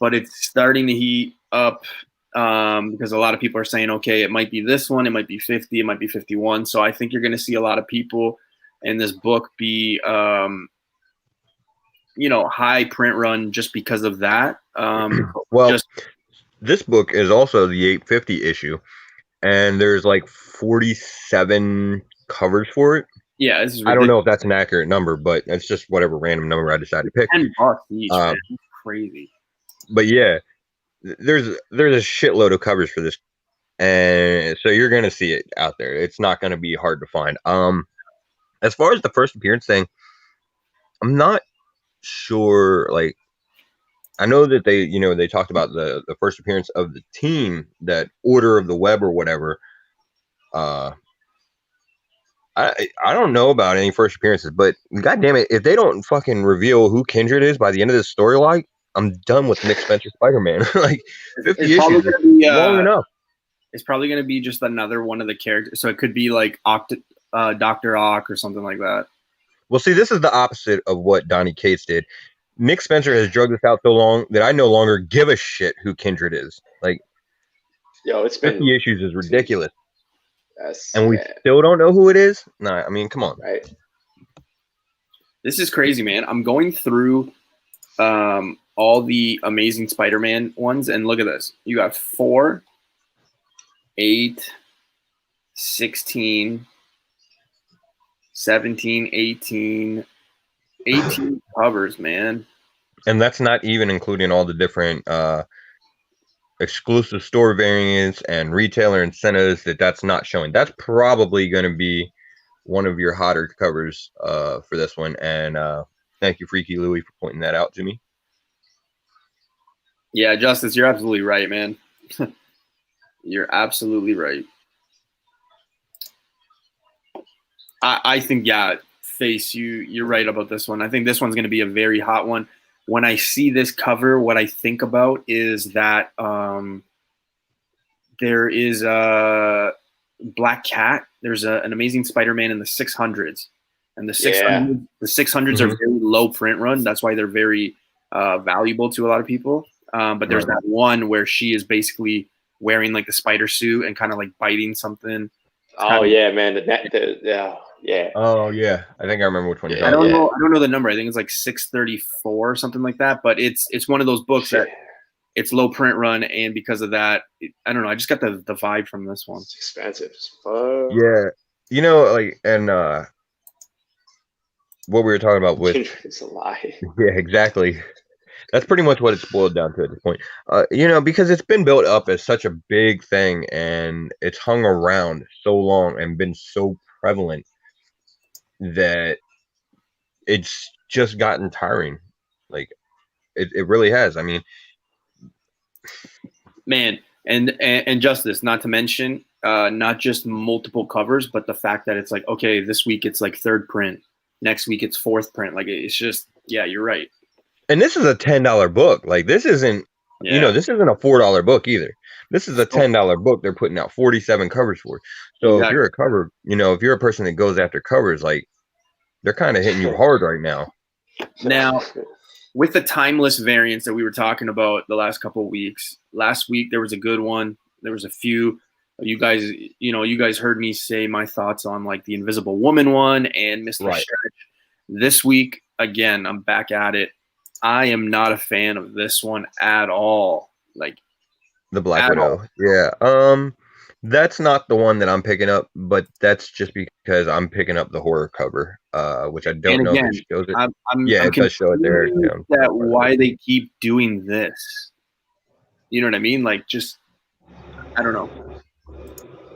but it's starting to heat up. Because a lot of people are saying, okay, it might be this one, it might be 50, it might be 51. So I think you're going to see a lot of people in this book be, high print run just because of that.
Well, this book is also the 850 issue, and there's like 47 covers for it.
Yeah, this is ridiculous.
I don't know if that's an accurate number, but it's just whatever random number I decided to pick.
$10 each, man. Crazy.
But yeah, there's a shitload of covers for this, and so you're gonna see it out there. It's not gonna be hard to find. As far as the first appearance thing, I'm not sure. Like, I know that they talked about the first appearance of the team, that Order of the Web or whatever. I don't know about any first appearances, but god damn it, if they don't fucking reveal who Kindred is by the end of this storyline, I'm done with Nick Spencer Spider-Man. Like 50 issues is long enough.
It's probably going to be just another one of the characters. So it could be like Dr. Ock or something like that.
Well, see, this is the opposite of what Donny Cates did. Nick Spencer has drugged this out so long that I no longer give a shit who Kindred is. Like,
it's been
50 issues is ridiculous.
Yes,
and we still don't know who it is? Nah, I mean, come on.
Right.
This is crazy, man. I'm going through all the Amazing Spider-Man ones, and look at this. You got 4, 8, 16, 17, 18 covers, man.
And that's not even including all the different exclusive store variants and retailer incentives that's not showing. That's probably going to be one of your hotter covers for this one. And thank you, Freaky Louie, for pointing that out to me.
Yeah, Justice, you're absolutely right, man. You're absolutely right. I think, yeah, Face, you're right about this one. I think this one's going to be a very hot one. When I see this cover, what I think about is that there is a Black Cat. There's an Amazing Spider-Man in the 600s. And the 600s are very low print run. That's why they're very valuable to a lot of people. But there's that one where she is basically wearing like the spider suit and kind of like biting something.
Oh, yeah, man. Yeah.
Oh yeah, I think I remember which one you're
talking about. I don't know the number. I think it's like 634 or something like that. But it's one of those books that it's low print run, and because of that, I don't know. I just got the vibe from this one.
It's expensive as fuck.
Yeah, like, and what we were talking about with
it's a lie.
Yeah, exactly. That's pretty much what it's boiled down to at this point. Because it's been built up as such a big thing and it's hung around so long and been so prevalent that it's just gotten tiring. Like it really has. I mean,
man, and Justice, not to mention, not just multiple covers, but the fact that it's like, okay, this week it's like 3rd print, next week it's 4th print. Like it's just, yeah, you're right.
and this is a $10 book. Like this isn't, this isn't a $4 book either. This is a $10 book. They're putting out 47 covers for. So If you're a cover, if you're a person that goes after covers, like they're kind of hitting you hard right now.
Now, with the timeless variants that we were talking about the last couple of weeks, last week there was a good one. There was a few. You guys heard me say my thoughts on like the Invisible Woman one and Mr.
Right.
Stretch. This week, again, I'm back at it. I am not a fan of this one at all. Like
the Black Widow. Yeah. That's not the one that I'm picking up, but that's just because I'm picking up the horror cover, which I don't know if it shows it.
I'm
it does show it there.
That why they keep doing this. You know what I mean? Like, just, I don't know.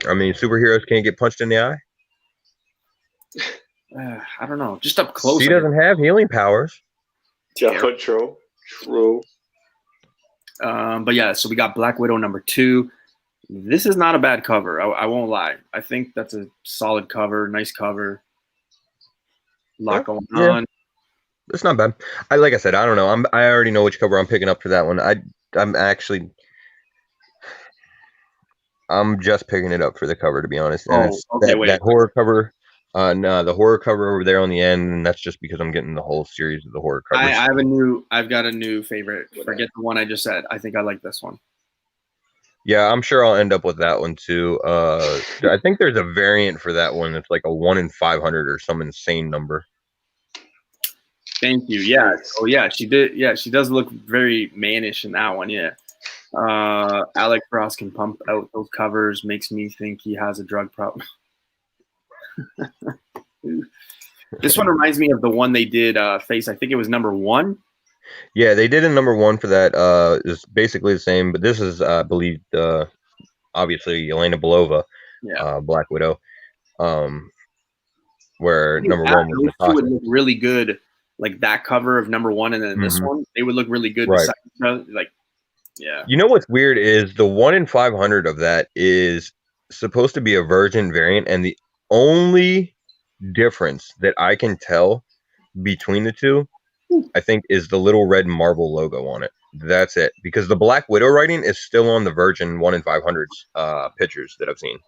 I mean, superheroes can't get punched in the eye.
I don't know. Just up close.
She doesn't have healing powers.
Yeah, true.
But yeah, so we got Black Widow #2. This is not a bad cover. I won't lie. I think that's a solid cover. Nice cover. A lot going on.
It's not bad. Like I said, I don't know. I already know which cover I'm picking up for that one. I'm just picking it up for the cover, to be honest. And that horror cover. No, the horror cover over there on the end, and that's just because I'm getting the whole series of the horror covers.
I've got a new favorite. Forget the one I just said. I think I like this one.
Yeah, I'm sure I'll end up with that one too. I think there's a variant for that one that's like a 1 in 500 or some insane number.
Thank you. Yeah. Oh yeah, she did. Yeah, she does look very mannish in that one. Yeah. Alec Frost can pump out those covers. Makes me think he has a drug problem. This one reminds me of the one they did face. I think it was #1.
Yeah, they did a #1 for that. It's basically the same, but this is, I believe, obviously Yelena Belova, Black Widow. Where #1 was
Natasha. Would look really good, like that cover of #1, and then this one, they would look really good.
Right.
Like, yeah.
You know what's weird is the 1 in 500 of that is supposed to be a virgin variant, and the only difference that I can tell between the two, I think, is the little red marble logo on it. That's it. Because the Black Widow writing is still on the virgin 1 in 500s pictures that I've seen.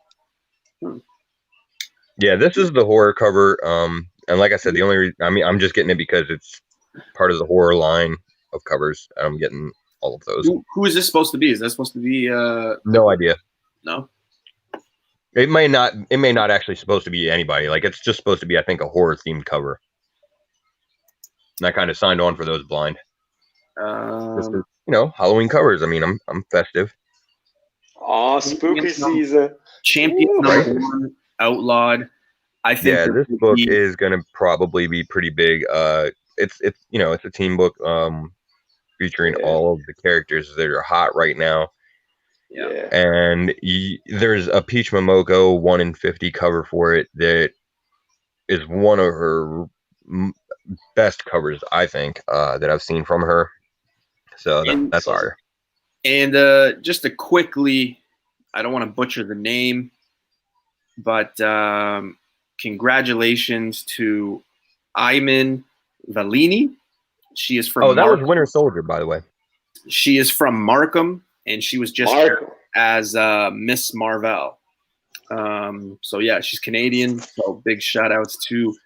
Yeah, this is the horror cover. And like I said, the only reason, I'm just getting it because it's part of the horror line of covers. I'm getting all of those.
Who is this supposed to be? Is that supposed to be
no idea.
No.
It may not actually supposed to be anybody. Like, it's just supposed to be, I think, a horror themed cover. And I kind of signed on for those blind. Halloween covers. I mean, I'm festive.
Oh, spooky season.
Champion #1, Outlawed. I think
this book is going to probably be pretty big. It's a team book featuring all of the characters that are hot right now.
Yeah.
And there's a Peach Momoko 1 in 50 cover for it that is one of her best covers, I think, that I've seen from her. So that's fire.
And just to quickly, I don't want to butcher the name, but congratulations to Iman Valini. She is from
that was Winter Soldier, by the way.
She is from Markham, and she was just as Miss Marvel. So yeah, she's Canadian. So big shout outs to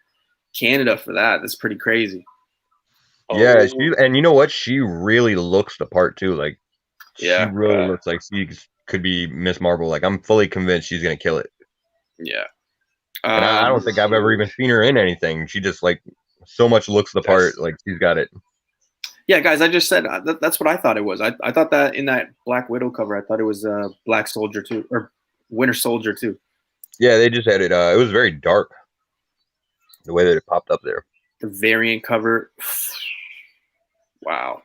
Canada for that. That's pretty crazy.
Yeah, and you know what? She really looks the part too. Like, she really looks like she could be Miss Marvel. Like, I'm fully convinced she's gonna kill it.
Yeah.
And I don't think I've ever even seen her in anything. She just like so much looks the part. Like, she's got it.
Yeah, guys, I just said that's what I thought it was. I thought that in that Black Widow cover, I thought it was Black Soldier too, or Winter Soldier too.
Yeah, they just had it. It was very dark, the way that it popped up there.
The variant cover. Wow.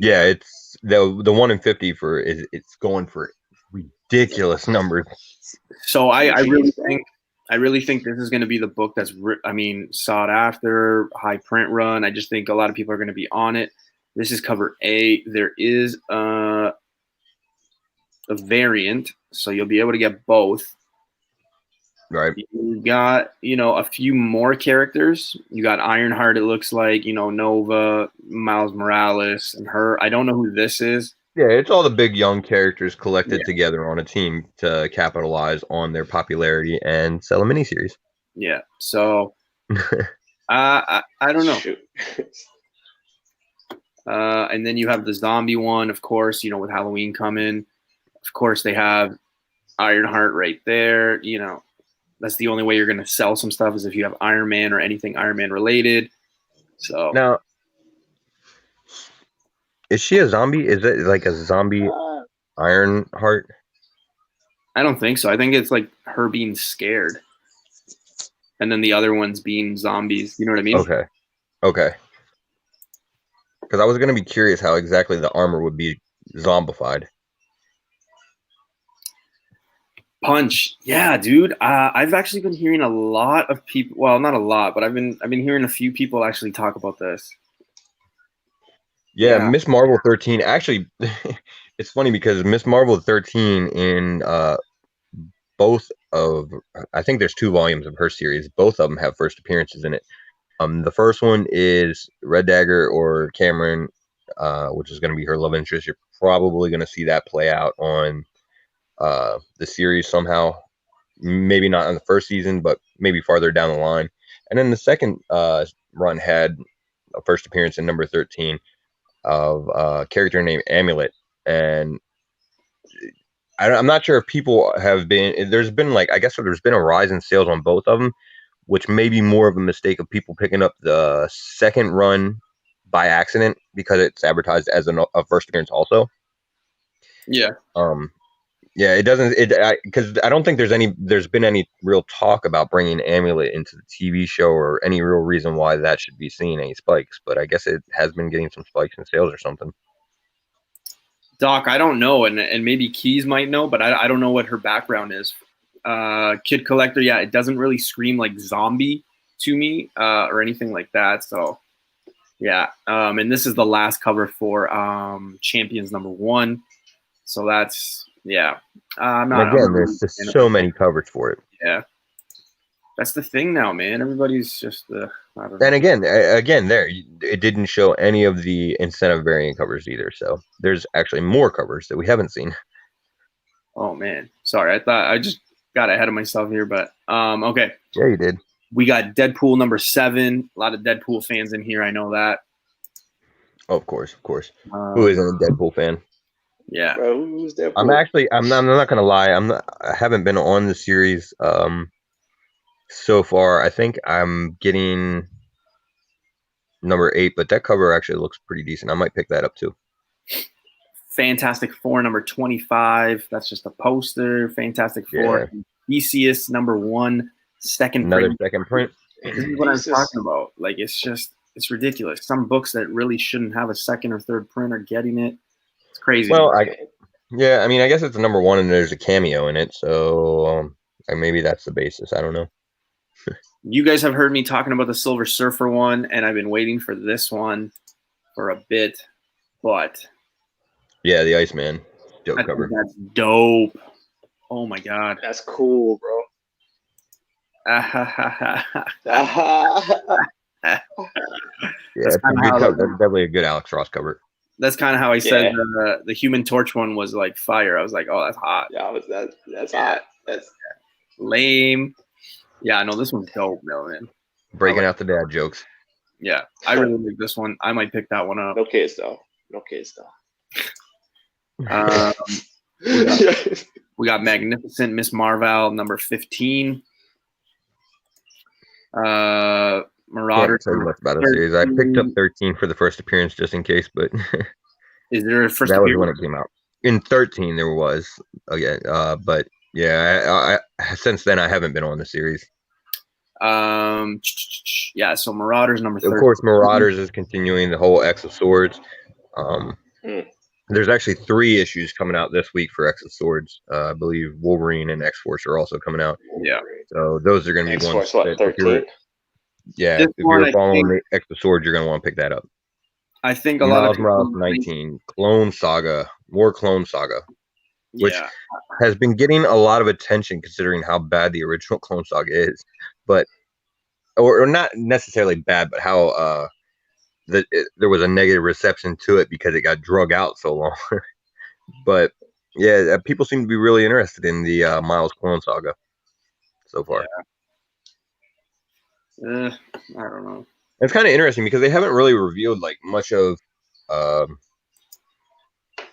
Yeah, it's the 1 in 50 for it's going for ridiculous numbers.
So I really
Jeez.
think this is going to be the book that's sought after, high print run. I just think a lot of people are going to be on it. This is cover A. There is a variant, so you'll be able to get both.
Right.
You got, a few more characters. You got Ironheart, it looks like, Nova, Miles Morales, and her. I don't know who this is.
Yeah, it's all the big young characters collected
Yeah.
together on a team to capitalize on their popularity and sell a miniseries.
Yeah. So I don't know.
Shoot.
And then you have the zombie one, of course, with Halloween coming. Of course, they have Ironheart right there. That's the only way you're going to sell some stuff is if you have Iron Man or anything Iron Man related. So
Now, is she a zombie? Is it like a zombie Ironheart?
I don't think so. I think it's like her being scared. And then the other ones being zombies. You know what I mean?
Okay. Because I was going to be curious how exactly the armor would be zombified.
Punch, yeah, dude. I've actually been hearing a lot of people. Well, not a lot, but I've been hearing a few people actually talk about this.
Yeah,
Yeah.
Miss Marvel 13. Actually, it's funny because Miss Marvel 13 in both of, I think there's 2 volumes of her series. Both of them have first appearances in it. The first one is Red Dagger or Cameron, which is going to be her love interest. You're probably going to see that play out on the series somehow. Maybe not in the first season, but maybe farther down the line. And then the second run had a first appearance in number 13 of a character named Amulet. And I'm not sure if people have been, there's been there's been a rise in sales on both of them, which may be more of a mistake of people picking up the second run by accident because it's advertised as a first appearance also.
Yeah.
Yeah, it doesn't. Because I don't think there's been any real talk about bringing Amulet into the TV show or any real reason why that should be seeing any spikes. But I guess it has been getting some spikes in sales or something.
Doc, I don't know, and maybe Keys might know, but I don't know what her background is. Kid Collector, yeah, it doesn't really scream like zombie to me or anything like that. So, yeah, and this is the last cover for Champions #1. So that's, yeah.
There's just so many covers for it.
Yeah. That's the thing now, man. Everybody's just I don't know.
And again, it didn't show any of the incentive variant covers either. So there's actually more covers that we haven't seen.
Oh man, sorry. I thought I just got ahead of myself here, but okay.
Yeah, you did.
We got Deadpool #7. A lot of Deadpool fans in here. I know that.
Oh, of course. Who isn't a Deadpool fan?
Yeah.
Bro, who's Deadpool?
I'm not gonna lie. I haven't been on the series so far. I think I'm getting number 8, but that cover actually looks pretty decent. I might pick that up too.
Fantastic Four #25. That's just a poster. Fantastic Four. Theseus #1.
Another second print.
This is what I'm talking about. Like, it's ridiculous. Some books that really shouldn't have a second or third print are getting it. It's crazy.
Well, I guess it's a #1 and there's a cameo in it, so maybe that's the basis. I don't know.
You guys have heard me talking about the Silver Surfer one, and I've been waiting for this one for a bit, but
yeah, the Iceman dope cover.
That's dope. Oh my god,
that's cool, bro.
Yeah, it's a good cover. That's definitely a good Alex Ross cover.
That's kind of how I said the Human Torch one was like fire. I was like, oh, that's hot.
Yeah, that's hot. That's
lame. Yeah, no, this one's dope, man.
Breaking out the dad jokes.
Yeah, I really like this one. I might pick that one up.
No kids though.
We got Magnificent Miss Marvel #15. Marauders.
Can't tell you much about a series. I picked up 13 for the first appearance just in case, but
is there a first?
That was when it came out. In 13, there was again, but yeah, I since then I haven't been on the series.
Yeah. So Marauders #13.
Of course, Marauders is continuing the whole X of Swords. There's actually 3 issues coming out this week for X of Swords. I believe Wolverine and X-Force are also coming out.
Yeah.
So those are going to be
X-Force,
ones
what,
that if you're
13?
if you're following X of Swords, you're going to want to pick that up.
I think a lot
Miles
of
Morales
people
19, Clone Saga, more Clone Saga, which
yeah.
has been getting a lot of attention considering how bad the original Clone Saga is, but or not necessarily bad, but how there was a negative reception to it because it got drug out so long. But yeah, people seem to be really interested in the Miles Clone Saga so far.
I don't know.
It's kind of interesting because they haven't really revealed like much of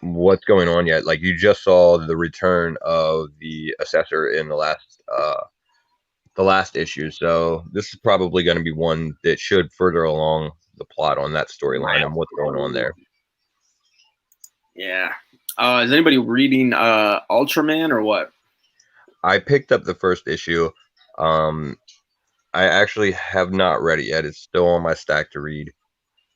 what's going on yet. Like you just saw the return of the assessor in the last issue, so this is probably going to be one that should further along the plot on that storyline and what's going on there.
Yeah. Is anybody reading Ultraman or what?
I picked up the first issue. I actually have not read it yet. It's still on my stack to read.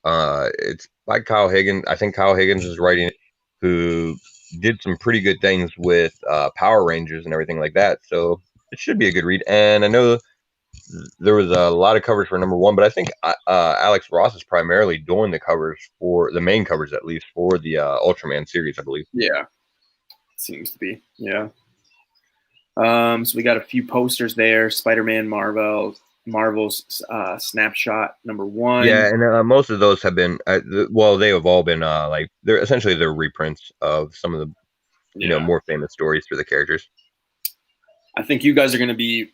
It's by Kyle Higgins. I think Kyle Higgins is writing it, who did some pretty good things with Power Rangers and everything like that. So it should be a good read. And I know there was a lot of covers for #1, but I think Alex Ross is primarily doing the covers for the main covers, at least for the Ultraman series, I believe.
Yeah, seems to be. Yeah. So we got a few posters there. Spider-Man, Marvel's Snapshot #1.
Yeah, and most of those have been they have all been like they're reprints of some of the more famous stories for the characters.
I think you guys are going to be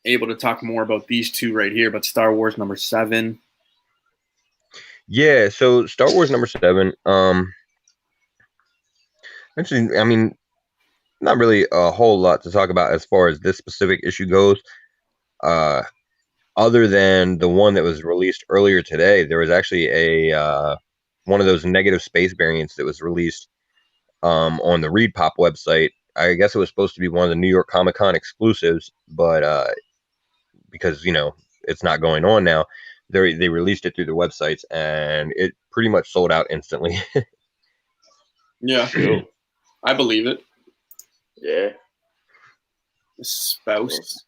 able to talk more about these two right here, but Star Wars #7.
Yeah, so Star Wars #7. Actually, I mean, not really a whole lot to talk about as far as this specific issue goes. Other than the one that was released earlier today, there was actually a one of those negative space variants that was released on the Reed Pop website. I guess it was supposed to be one of the New York Comic Con exclusives, but because it's not going on now, they released it through the websites, and it pretty much sold out instantly.
Yeah, I believe it.
Yeah.
Spouse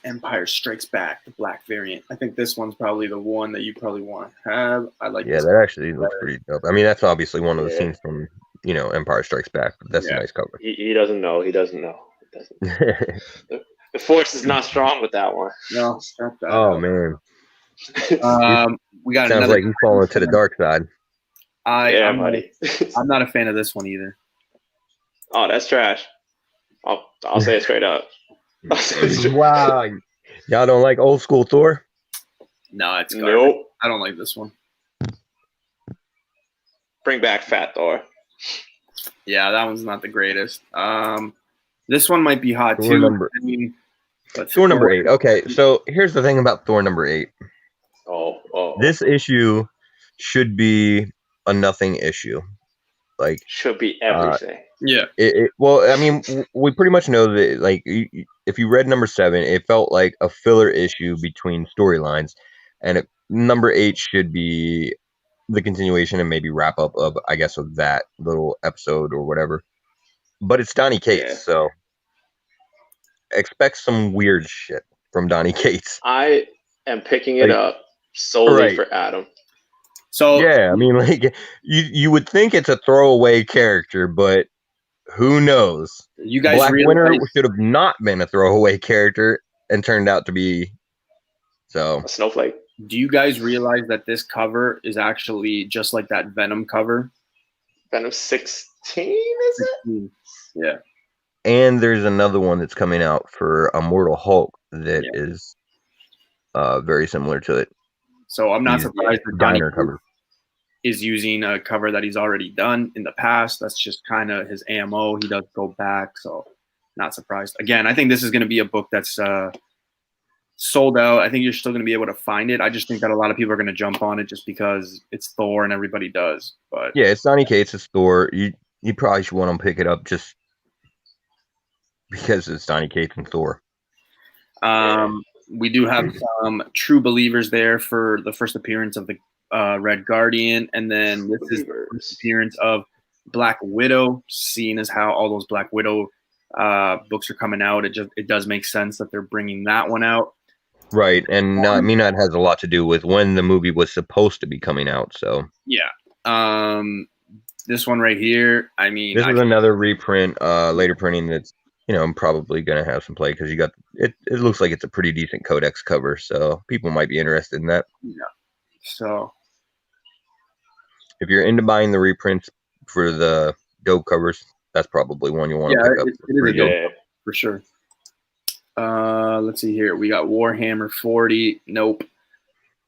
Empire Strikes Back, the black variant. I think this one's probably the one that you probably want to have. I like.
Yeah, that actually looks pretty dope. I mean, that's obviously one of the scenes from Empire Strikes Back. But that's a nice cover.
He doesn't know. He doesn't know. The Force is not strong with that one.
No, stop that.
Oh man.
We got
sounds
another.
Like he's falling to the dark side.
I'm buddy.
I'm not a fan of this one either.
Oh, that's trash. I'll say it straight up.
Wow, y'all don't like old school Thor?
No, it's garbage.
Nope.
I don't like this one.
Bring back Fat Thor.
Yeah, that one's not the greatest. This one might be hot
Thor
too.
Thor #8. Okay, so here's the thing about Thor #8.
Oh.
This issue should be a nothing issue. Like
should be everything.
Yeah.
Well, I mean, we pretty much know that. Like, if you read #7, it felt like a filler issue between storylines, and #8 should be the continuation and maybe wrap up of, I guess, of that little episode or whatever. But it's Donny Cates, so expect some weird shit from Donny Cates.
I am picking it up solely for Adam.
So
yeah, I mean, like you would think it's a throwaway character, but who knows?
You guys
Black Winter should have not been a throwaway character and turned out to be a
snowflake.
Do you guys realize that this cover is actually just like that Venom cover?
Venom 16, is it?
Yeah.
And there's another one that's coming out for Immortal Hulk that is very similar to it.
So I'm not surprised that
Diner cover
is using a cover that he's already done in the past. That's just kind of his AMO. He does go back, so not surprised. Again, I think this is going to be a book that's sold out. I think you're still going to be able to find it. I just think that a lot of people are going to jump on it just because it's Thor and everybody does. But
yeah, it's Donny Cates, it's Thor. You probably should want to pick it up just because it's Donny Cates and Thor.
We do have some true believers there for the first appearance of Red Guardian, and then this is the first appearance of Black Widow. Seeing as how all those Black Widow books are coming out, it does make sense that they're bringing that one out.
Right, and that has a lot to do with when the movie was supposed to be coming out. So
yeah, this one right here. I mean,
this is another reprint, later printing that's I'm probably gonna have some play because you got it. It looks like it's a pretty decent codex cover, so people might be interested in that.
Yeah. So
if you're into buying the reprints for the dope covers, that's probably one you want to pick up.
It is a dope for sure. Let's see here. We got Warhammer 40. Nope.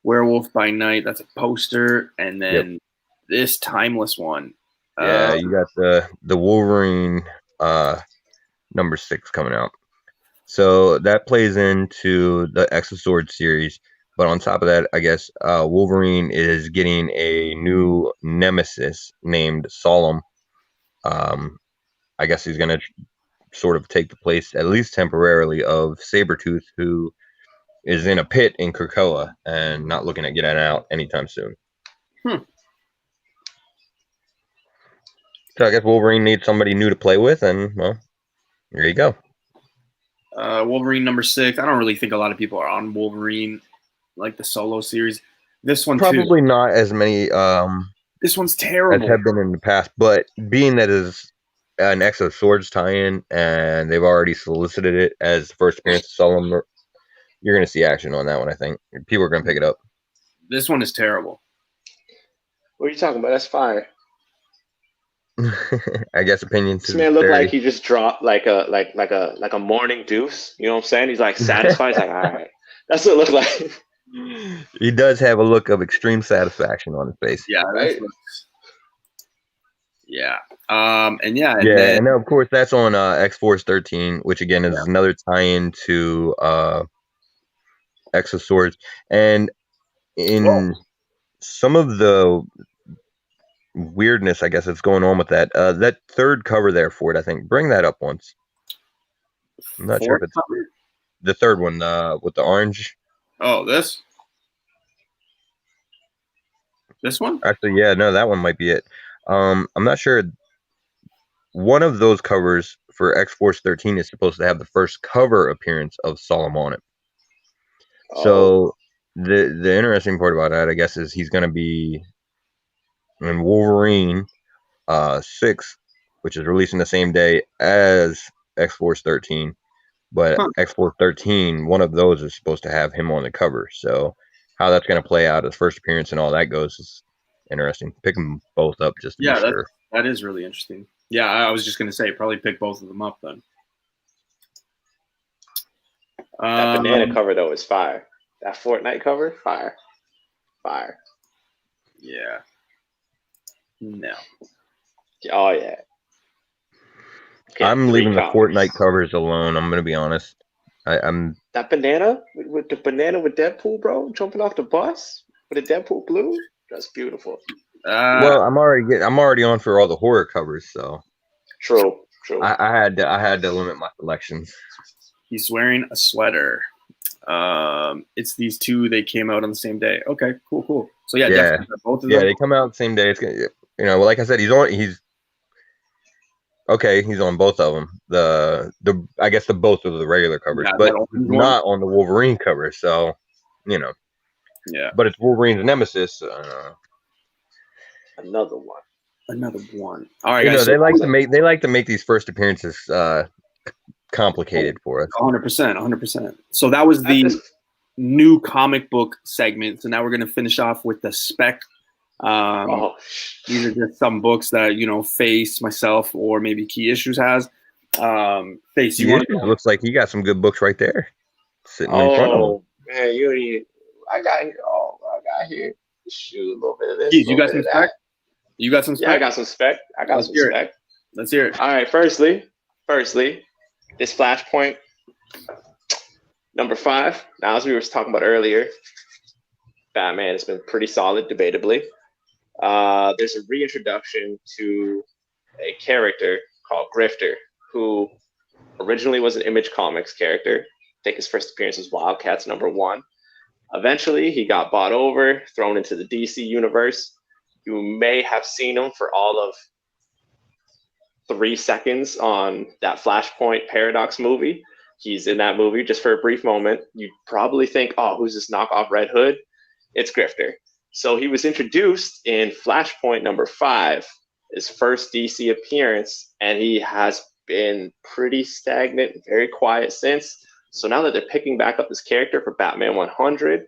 Werewolf by Night. That's a poster, and then this timeless one.
Yeah, you got the Wolverine number 6 coming out. So that plays into the Exosword series. But on top of that, I guess Wolverine is getting a new nemesis named Solemn. I guess he's going to sort of take the place, at least temporarily, of Sabretooth, who is in a pit in Krakoa and not looking at getting out anytime soon. So I guess Wolverine needs somebody new to play with, and, well, here you go.
Wolverine number 6. I don't really think a lot of people are on Wolverine, like the solo series. This one
probably not as many.
This one's terrible.
As have been in the past, but being that is an Exo Swords tie-in, and they've already solicited it as the first appearance of Solemn, you're going to see action on that one. I think people are going to pick it up.
This one is terrible.
What are you talking about? That's fire.
I guess opinions.
This man looked like he just dropped like a morning deuce. You know what I'm saying? He's like satisfied. He's like, all right. That's what it looked like.
He does have a look of extreme satisfaction on his face.
Yeah, right. Yeah. And
then, of course that's on X-Force 13, which again is another tie-in to Exo Swords. And in some of the weirdness, I guess, that's going on with that. That third cover there for it, I think. Bring that up once. I'm not sure if it's the third one with the orange.
Oh, this one?
Actually, yeah, no, that one might be it. I'm not sure. One of those covers for X-Force 13 is supposed to have the first cover appearance of Solemn on it. So the interesting part about that, I guess, is he's going to be in Wolverine 6, which is releasing the same day as X-Force 13. But X-Force 13, one of those is supposed to have him on the cover. So how that's going to play out as first appearance and all that goes is interesting. Pick them both up just to be sure.
That is really interesting. Yeah, I was just going to say probably pick both of them up then.
That banana cover, though, is fire. That Fortnite cover, fire. Fire.
Yeah. No.
Oh, yeah.
I'm leaving the Fortnite covers alone. I'm going to be honest. I'm
that banana with Deadpool, bro, jumping off the bus with the Deadpool blue. That's beautiful.
Well, I'm already on for all the horror covers, so
true.
I had to limit my selections.
He's wearing a sweater. It's these two. They came out on the same day. Okay, cool. So definitely both of them.
Yeah, they come out the same day. It's gonna, like I said, he's on both of them. I guess the both of the regular covers, but not on the Wolverine cover. So,
yeah.
But it's Wolverine's nemesis.
Another one.
All right, guys.
They like to make these first appearances complicated for us.
100%. So that was the new comic book segment. So now we're going to finish off with the spec. These are just some books that Face, myself, or maybe Key Issues has. Face,
looks like you got some good books right there sitting in front of them.
Man, I got here. Shoot, a little bit of this.
Keys, you got some spec? You got some spec?
Yeah, I got some spec.
Let's hear it.
All right. Firstly, this Flashpoint number 5. Now, as we were talking about earlier, Batman has been pretty solid, debatably. There's a reintroduction to a character called Grifter, who originally was an Image Comics character. I think his first appearance was Wildcats number 1. Eventually, he got bought over, thrown into the DC universe. You may have seen him for all of 3 seconds on that Flashpoint Paradox movie. He's in that movie just for a brief moment. You'd probably think, oh, who's this knockoff Red Hood? It's Grifter. So he was introduced in Flashpoint #5, his first DC appearance, and he has been pretty stagnant, very quiet since. So now that they're picking back up this character for Batman 100,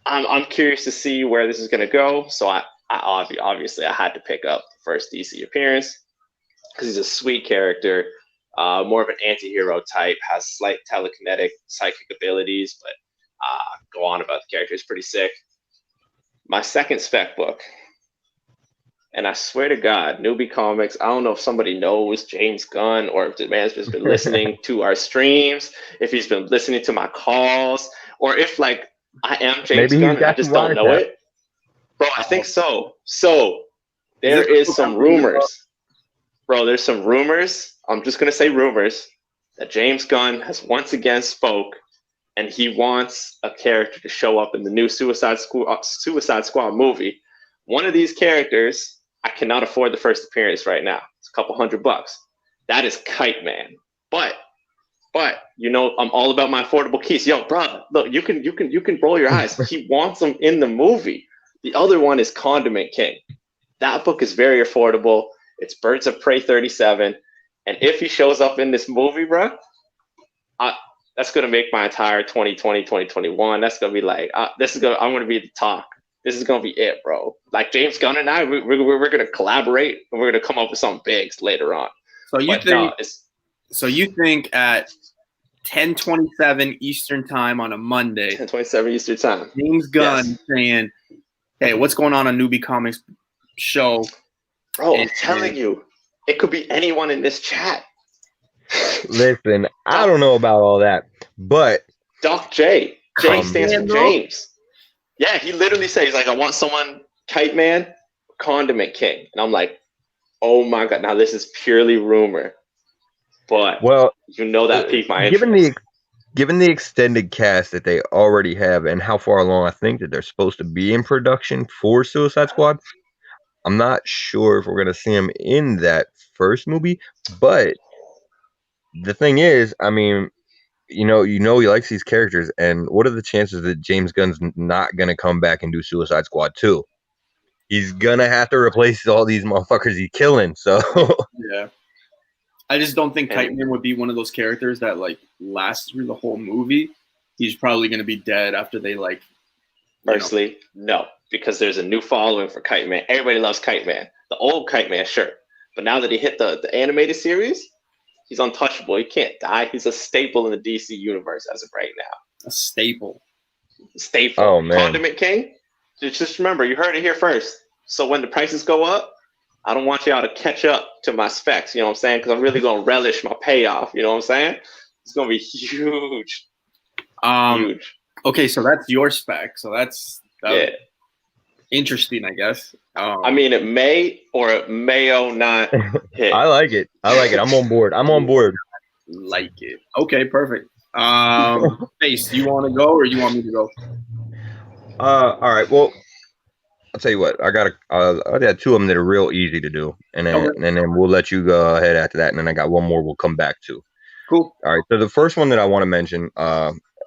I'm curious to see where this is going to go. So I obviously I had to pick up the first DC appearance because he's a sweet character, more of an anti-hero type, has slight telekinetic psychic abilities, but go on about the character. It's pretty sick. My second spec book, and I swear to God, Newbie Comics, I don't know if somebody knows James Gunn or if the man's just been listening to our streams, if he's been listening to my calls, or if like I am James Gunn and I just don't know it. Bro, I think so. So there is some rumors. Bro, there's some rumors. I'm just going to say rumors that James Gunn has once again spoke and he wants a character to show up in the new Suicide Squad movie. One of these characters, I cannot afford the first appearance right now. It's a couple $100. That is Kite Man. But you know, I'm all about my affordable keys. Yo, brother, look, you can roll your eyes. He wants them in the movie. The other one is Condiment King. That book is very affordable. It's Birds of Prey 37. And if he shows up in this movie, bro, that's going to make my entire 2020, 2021. That's going to be like, I'm going to be the talk. This is going to be it, bro. Like James Gunn and I, we're going to collaborate and we're going to come up with something big later on.
So you think at 10:27 Eastern time on a Monday,
10:27 Eastern time,
James Gunn saying, hey, what's going on Newbie Comics show?
Bro, I'm telling you, it could be anyone in this chat.
Listen, I don't know about all that, but
Doc J. J stands for James. Yeah, he literally says, like, I want someone, Kite Man, Condiment King. And I'm like, oh my God, now this is purely rumor. But, you know that piqued my interest.
Given the extended cast that they already have and how far along I think that they're supposed to be in production for Suicide Squad, I'm not sure if we're going to see him in that first movie. But the thing is, I mean, you know he likes these characters, and what are the chances that James Gunn's not going to come back and do Suicide Squad 2? He's going to have to replace all these motherfuckers he's killing, so...
Yeah. I just don't think Kite Man would be one of those characters that, like, lasts through the whole movie. He's probably going to be dead after they, like...
Firstly, no, because there's a new following for Kite Man. Everybody loves Kite Man. The old Kite Man, sure. But now that he hit the animated series... He's untouchable. He can't die. He's a staple in the DC universe as of right now.
A staple.
Staple.
Oh, man.
Condiment King. Just remember, you heard it here first. So when the prices go up, I don't want y'all to catch up to my specs. You know what I'm saying? Because I'm really going to relish my payoff. You know what I'm saying? It's going to be huge. Huge.
Okay, so that's your spec. So that's interesting, I guess.
I mean, it may or it may not hit.
I like it. I'm on board.
Like it. Okay, perfect. Face, you want to go or you want me to go?
All right. Well, I'll tell you what. I got two of them that are real easy to do, and then we'll let you go ahead after that, and then I got one more we'll come back to.
Cool.
All right. So the first one that I want to mention,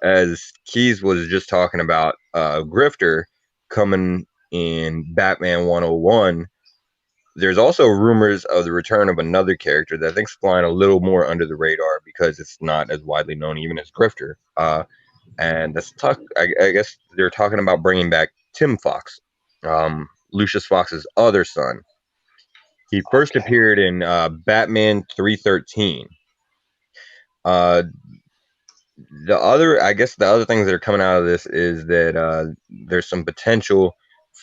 as Keys was just talking about, Grifter coming in Batman 101, there's also rumors of the return of another character that I think's flying a little more under the radar because it's not as widely known even as Grifter. And that's I guess they're talking about bringing back Tim Fox, Lucius Fox's other son. He first appeared in Batman 313. The other things that are coming out of this is that there's some potential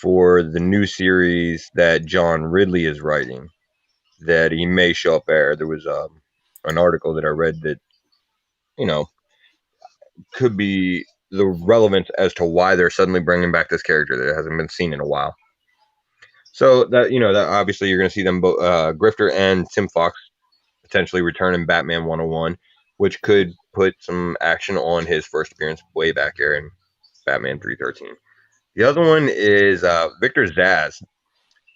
for the new series that John Ridley is writing, that he may show up there. There was an article that I read that, could be the relevance as to why they're suddenly bringing back this character that hasn't been seen in a while. So that, that obviously you're going to see them both, Grifter and Tim Fox, potentially return in Batman 101, which could put some action on his first appearance way back here in Batman 313. The other one is Victor Zsasz.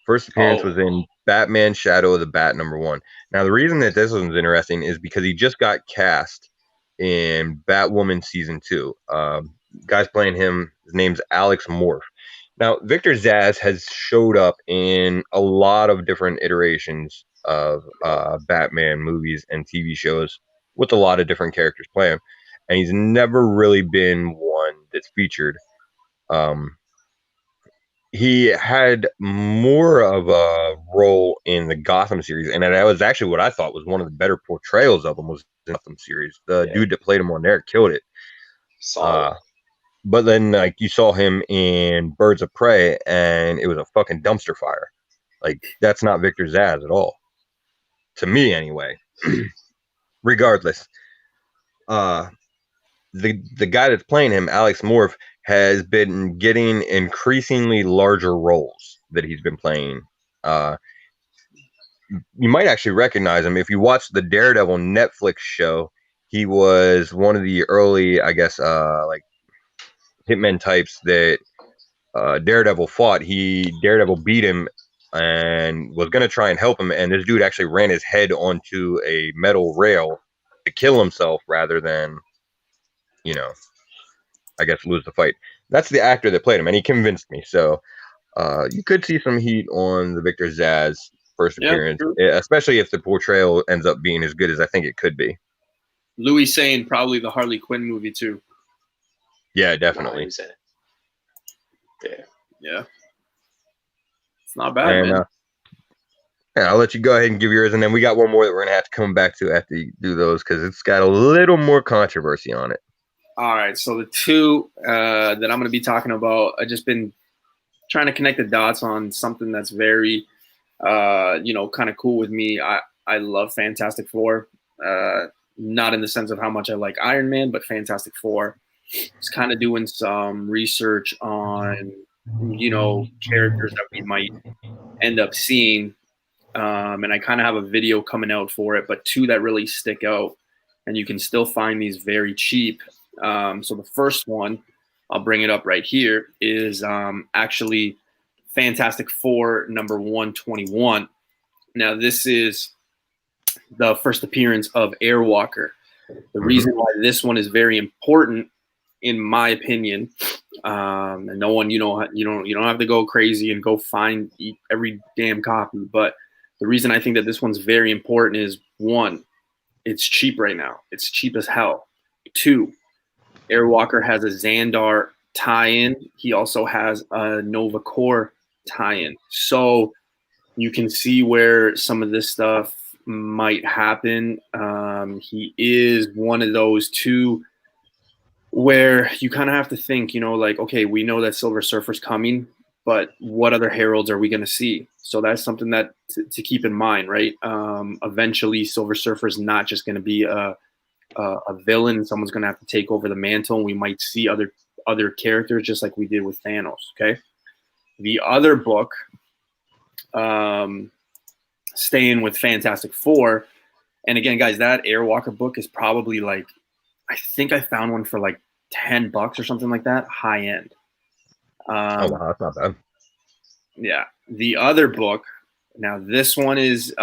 First appearance was in Batman Shadow of the Bat #1. Now, the reason that this one's interesting is because he just got cast in Batwoman Season 2. Guy's playing him, his name's Alex Morph. Now, Victor Zsasz has showed up in a lot of different iterations of Batman movies and TV shows with a lot of different characters playing him, and he's never really been one that's featured. He had more of a role in the Gotham series, and that was actually what I thought was one of the better portrayals of him was in the Gotham series. The dude that played him on there killed it. But then, like, you saw him in Birds of Prey, and it was a fucking dumpster fire. Like, that's not Victor Zsasz at all, to me anyway. Regardless, the guy that's playing him, Alex Morph, has been getting increasingly larger roles that he's been playing. You might actually recognize him if you watch the Daredevil Netflix show. He was one of the early, I guess, like hitmen types that Daredevil fought. Daredevil beat him and was going to try and help him, and this dude actually ran his head onto a metal rail to kill himself rather than, I guess, lose the fight. That's the actor that played him, and he convinced me. So you could see some heat on the Victor Zsasz first appearance, especially if the portrayal ends up being as good as I think it could be.
Louis saying probably the Harley Quinn movie too.
Yeah, definitely.
Yeah. It's not bad, man.
I'll let you go ahead and give yours, and then we got one more that we're going to have to come back to after you do those because it's got a little more controversy on it.
All right, so the two that I'm going to be talking about, I've just been trying to connect the dots on something that's very, kind of cool with me. I love Fantastic Four, not in the sense of how much I like Iron Man, but Fantastic Four. It's kind of doing some research on, characters that we might end up seeing. And I kind of have a video coming out for it, but two that really stick out, and you can still find these very cheap. So the first one, I'll bring it up right here, is actually Fantastic Four #121. Now, this is the first appearance of Airwalker. The reason why this one is very important, in my opinion, and no one, you don't have to go crazy and go find every damn copy, but the reason I think that this one's very important is, one, it's cheap right now. It's cheap as hell. Two, Airwalker has a Xandar tie-in. He also has a Nova Corps tie-in. So you can see where some of this stuff might happen. He is one of those two where you kind of have to think, okay, we know that Silver Surfer's coming, but what other heralds are we going to see? So that's something that to keep in mind, right? Eventually, Silver Surfer is not just going to be a villain. Someone's going to have to take over the mantle, and we might see other characters, just like we did with Thanos. Okay. The other book, staying with Fantastic Four, and again, guys, that Airwalker book is probably like, I think I found one for like $10 or something like that, high end.
Oh wow, that's not bad.
Yeah. The other book, now this one is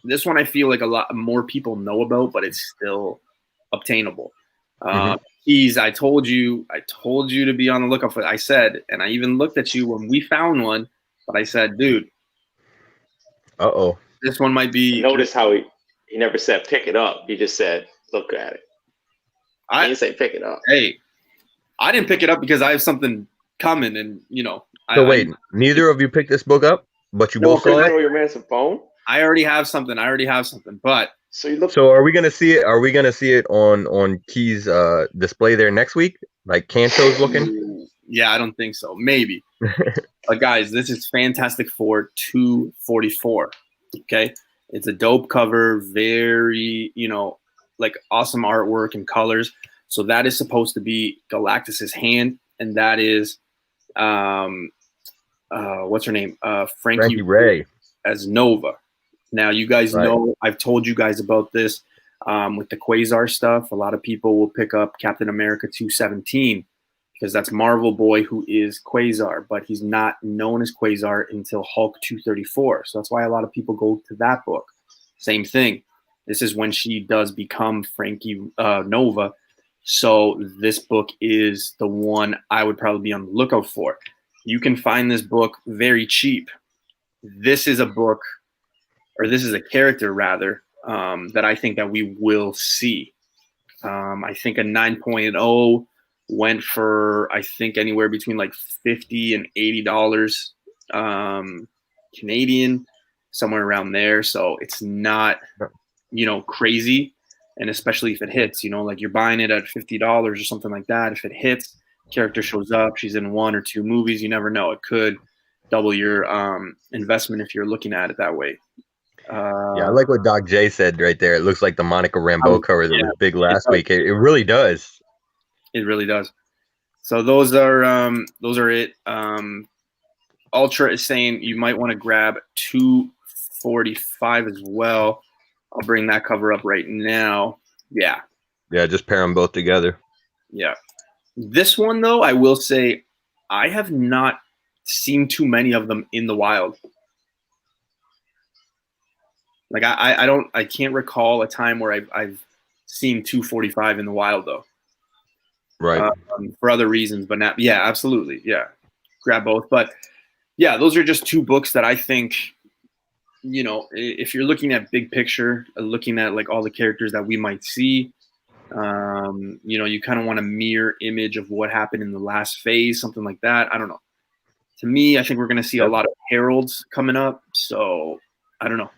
this one I feel like a lot more people know about, but it's still obtainable. I told you to be on the lookout for it. I said, and I even looked at you when we found one, but I said, dude, this one might be.
Notice how he never said pick it up. He just said look at it. I didn't say pick it up.
Hey, I didn't pick it up because I have something coming, and
So wait, neither of you picked this book up, but you both saw it.
Your man's phone.
I already have something, but
so are we gonna see it? Are we gonna see it on Key's display there next week? Like Kanto's looking?
Yeah, I don't think so. Maybe. But guys, this is Fantastic Four 244. Okay, it's a dope cover, very like awesome artwork and colors. So that is supposed to be Galactus's hand, and that is what's her name? Frankie Ray as Nova. Now you guys know I've told you guys about this with the Quasar stuff. A lot of people will pick up Captain America 217 because that's Marvel Boy, who is Quasar, but he's not known as Quasar until Hulk 234. So that's why a lot of people go to that book. Same thing. This is when she does become Frankie Nova. So this book is the one I would probably be on the lookout for. You can find this book very cheap. This is a book, or this is a character rather, that I think that we will see. I think a 9.0 went for, I think, anywhere between like $50 and $80 Canadian, somewhere around there. So it's not, crazy. And especially if it hits, like you're buying it at $50 or something like that. If it hits, character shows up, she's in 1 or 2 movies, you never know. It could double your investment if you're looking at it that way.
Yeah, I like what Doc J said right there. It looks like the Monica Rambeau cover that was big last week. It really does.
It really does. So those are it. Ultra is saying you might want to grab 245 as well. I'll bring that cover up right now. Yeah.
Yeah, just pair them both together.
Yeah. This one, though, I will say I have not seen too many of them in the wild. Like I can't recall a time where I've seen 245 in the wild, though.
Right.
For other reasons, but not. Yeah, absolutely. Yeah. Grab both. But yeah, those are just 2 books that I think, if you're looking at big picture, looking at like all the characters that we might see, you kind of want a mirror image of what happened in the last phase, something like that. I don't know. To me, I think we're going to see a lot of heralds coming up. So I don't know.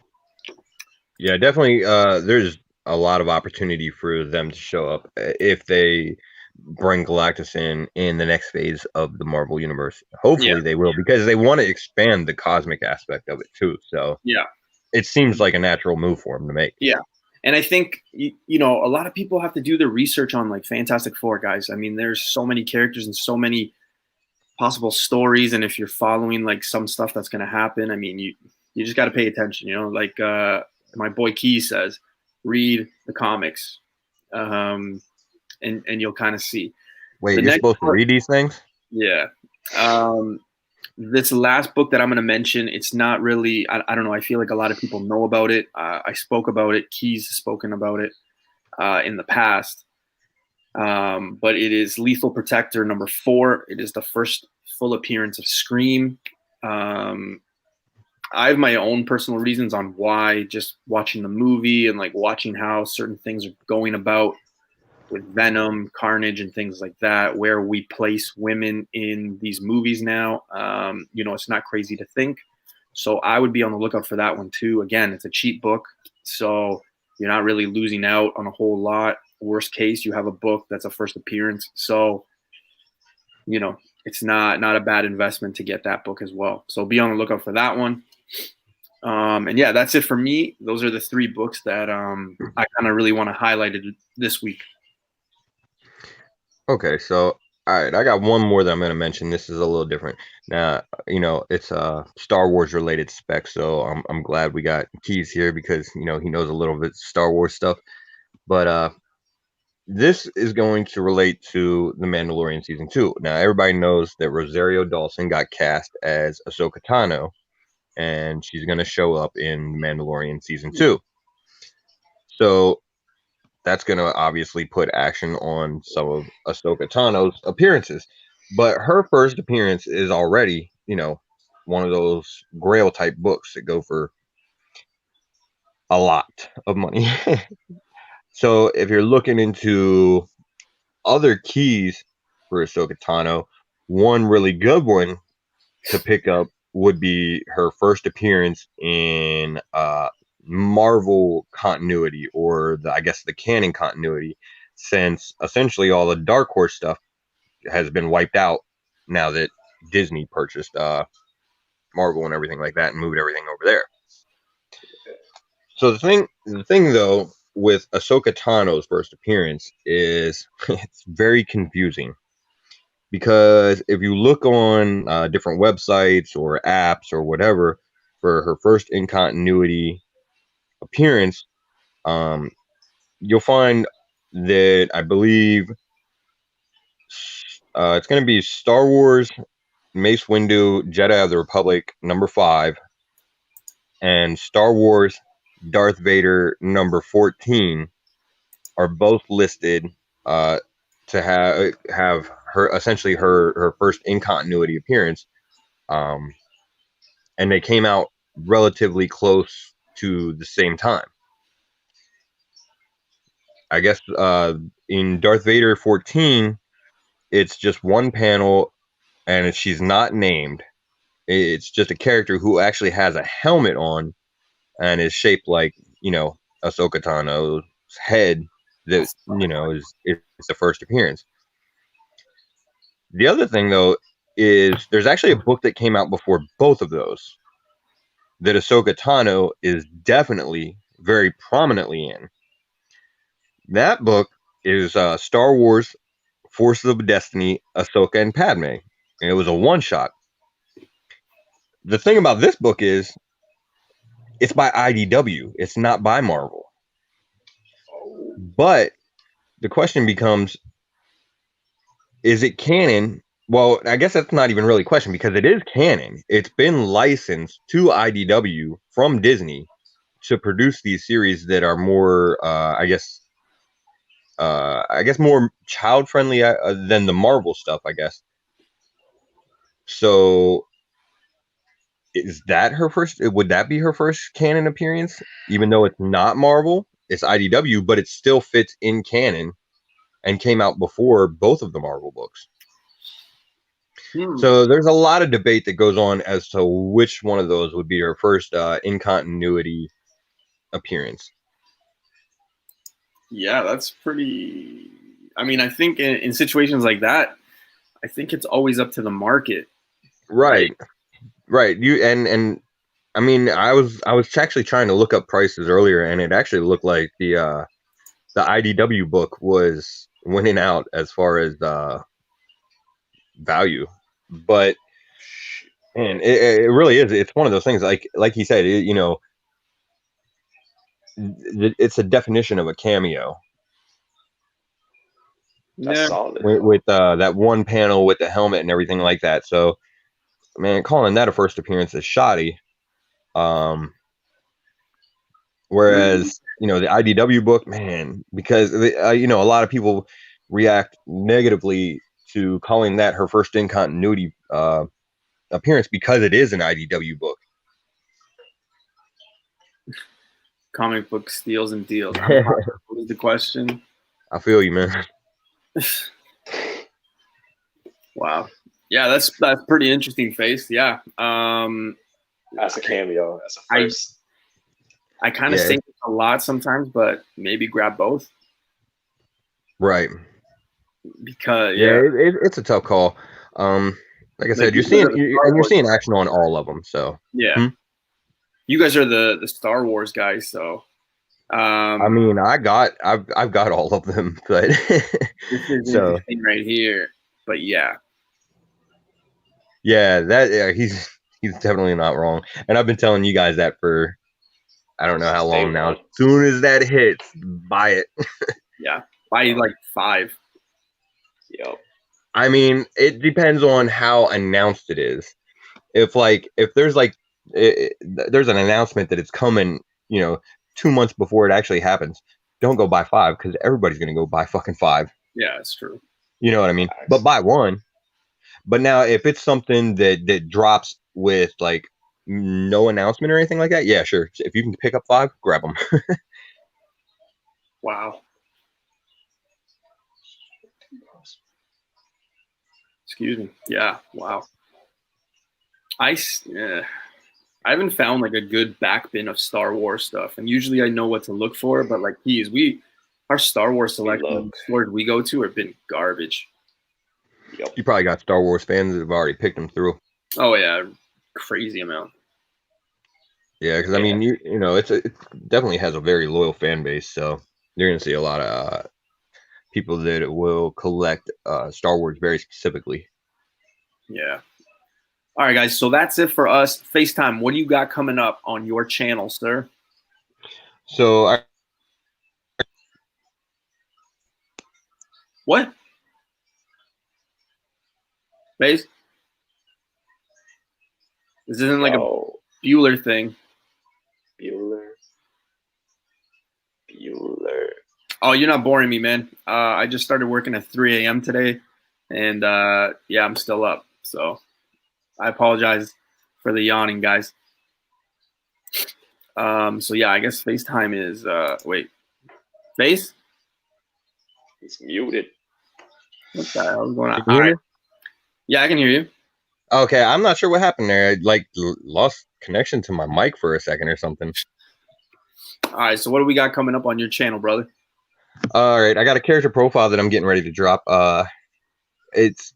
Yeah, definitely. There's a lot of opportunity for them to show up if they bring Galactus in the next phase of the Marvel universe. Hopefully they will, because they want to expand the cosmic aspect of it too. So
yeah,
it seems like a natural move for them to make.
Yeah. And I think, a lot of people have to do their research on like Fantastic Four, guys. I mean, there's so many characters and so many possible stories. And if you're following like some stuff that's going to happen, I mean, you just got to pay attention, like my boy Key says, read the comics. And you'll kind of see.
Wait, you're supposed to read these things?
Yeah. This last book that I'm going to mention, it's not really, I don't know. I feel like a lot of people know about it. I spoke about it. Key's spoken about it in the past. But it is Lethal Protector number 4. It is the first full appearance of Scream. I have my own personal reasons on why, just watching the movie and like watching how certain things are going about with Venom, Carnage, and things like that, where we place women in these movies now. It's not crazy to think. So I would be on the lookout for that one too. Again, it's a cheap book, so you're not really losing out on a whole lot. Worst case, you have a book that's a first appearance. So, it's not a bad investment to get that book as well. So be on the lookout for that one. And yeah, that's it for me. Those are the 3 books that I kind of really want to highlight this week.
Okay, so all right, I got one more that I'm going to mention. This is a little different. Now, it's a Star Wars related spec, so I'm glad we got Keys here because he knows a little bit Star Wars stuff. But this is going to relate to The Mandalorian season 2. Now, everybody knows that Rosario Dawson got cast as Ahsoka Tano, and she's going to show up in Mandalorian season 2. So that's going to obviously put action on some of Ahsoka Tano's appearances. But her first appearance is already, one of those Grail type books that go for a lot of money. So if you're looking into other keys for Ahsoka Tano, one really good one to pick up would be her first appearance in Marvel continuity, or the canon continuity, since essentially all the Dark Horse stuff has been wiped out now that Disney purchased Marvel and everything like that and moved everything over there. So the thing though with Ahsoka Tano's first appearance is it's very confusing, because if you look on different websites or apps or whatever for her first in continuity appearance, you'll find that I believe It's going to be Star Wars, Mace Windu, Jedi of the Republic, number 5, and Star Wars, Darth Vader, number 14, are both listed to have her essentially her first in continuity appearance, and they came out relatively close to the same time. I guess in Darth Vader 14, it's just one panel, and she's not named. It's just a character who actually has a helmet on and is shaped like, Ahsoka Tano's head. That it's the first appearance. The other thing, though, is there's actually a book that came out before both of those that Ahsoka Tano is definitely very prominently in. That book is Star Wars Forces of Destiny, Ahsoka and Padme. And it was a one-shot. The thing about this book is it's by IDW. It's not by Marvel. But the question becomes, is it canon? Well, I guess that's not even really a question because it is canon. It's been licensed to IDW from Disney to produce these series that are more, I guess more child friendly than the Marvel stuff, I guess. So, is that her first? Would that be her first canon appearance? Even though it's not Marvel, it's IDW, but it still fits in canon and came out before both of the Marvel books. So there's a lot of debate that goes on as to which one of those would be her first in continuity appearance.
Yeah, that's pretty. I mean, I think in situations like that, I think it's always up to the market.
Right. You and I mean, I was actually trying to look up prices earlier, and it actually looked like the IDW book was winning out as far as value, but man, it really is. It's one of those things. Like he said, it's a definition of a cameo.
That's solid.
With that one panel with the helmet and everything like that. So, man, calling that a first appearance is shoddy. Whereas, the IDW book, man, because a lot of people react negatively to calling that her first in continuity appearance because it is an IDW book.
Comic book steals and deals. What was the question?
I feel you, man.
Wow. Yeah, that's pretty interesting, Face. Yeah.
That's a cameo. That's a first.
I kind of say it a lot sometimes, but maybe grab both.
Right.
Because
it's a tough call. Like I said, you're seeing action on all of them. So
yeah, you guys are the Star Wars guys. So
I mean, I've got all of them, but
this is interesting right here. But yeah,
he's definitely not wrong. And I've been telling you guys that for I don't know how long now. As soon as that hits, buy it.
Yeah, buy like 5.
Yep.
I mean, it depends on how announced it is. If there's there's an announcement that it's coming, 2 months before it actually happens, don't go buy 5 because everybody's gonna go buy fucking 5.
Yeah, it's true.
You know what I mean? But buy 1. But now, if it's something that drops with like no announcement or anything like that, yeah, sure. If you can pick up 5, grab them.
Wow. Excuse me. Yeah. Wow. I haven't found like a good back bin of Star Wars stuff, and usually I know what to look for. But like our Star Wars selection stores we go to have been garbage.
Yep.
You probably got Star Wars fans that have already picked them through.
Oh yeah, crazy amount.
Yeah, because I mean, it definitely has a very loyal fan base, so you're gonna see a lot of people that will collect Star Wars very specifically.
Yeah. All right, guys. So that's it for us. FaceTime. What do you got coming up on your channel, sir?
So
What? Face? This isn't like
Yo,
a Bueller thing.
Bueller.
Oh, you're not boring me, man. I just started working at 3 a.m. today, and yeah, I'm still up. So I apologize for the yawning, guys. So yeah, I guess FaceTime is wait, Face?
He's muted.
What the hell is going on?
Can you
All
hear
right.
me?
Yeah, I can hear you.
Okay, I'm not sure what happened there. I like lost connection to my mic for a second or something.
All right, so what do we got coming up on your channel, brother?
All right, I got a character profile that I'm getting ready to drop. I'm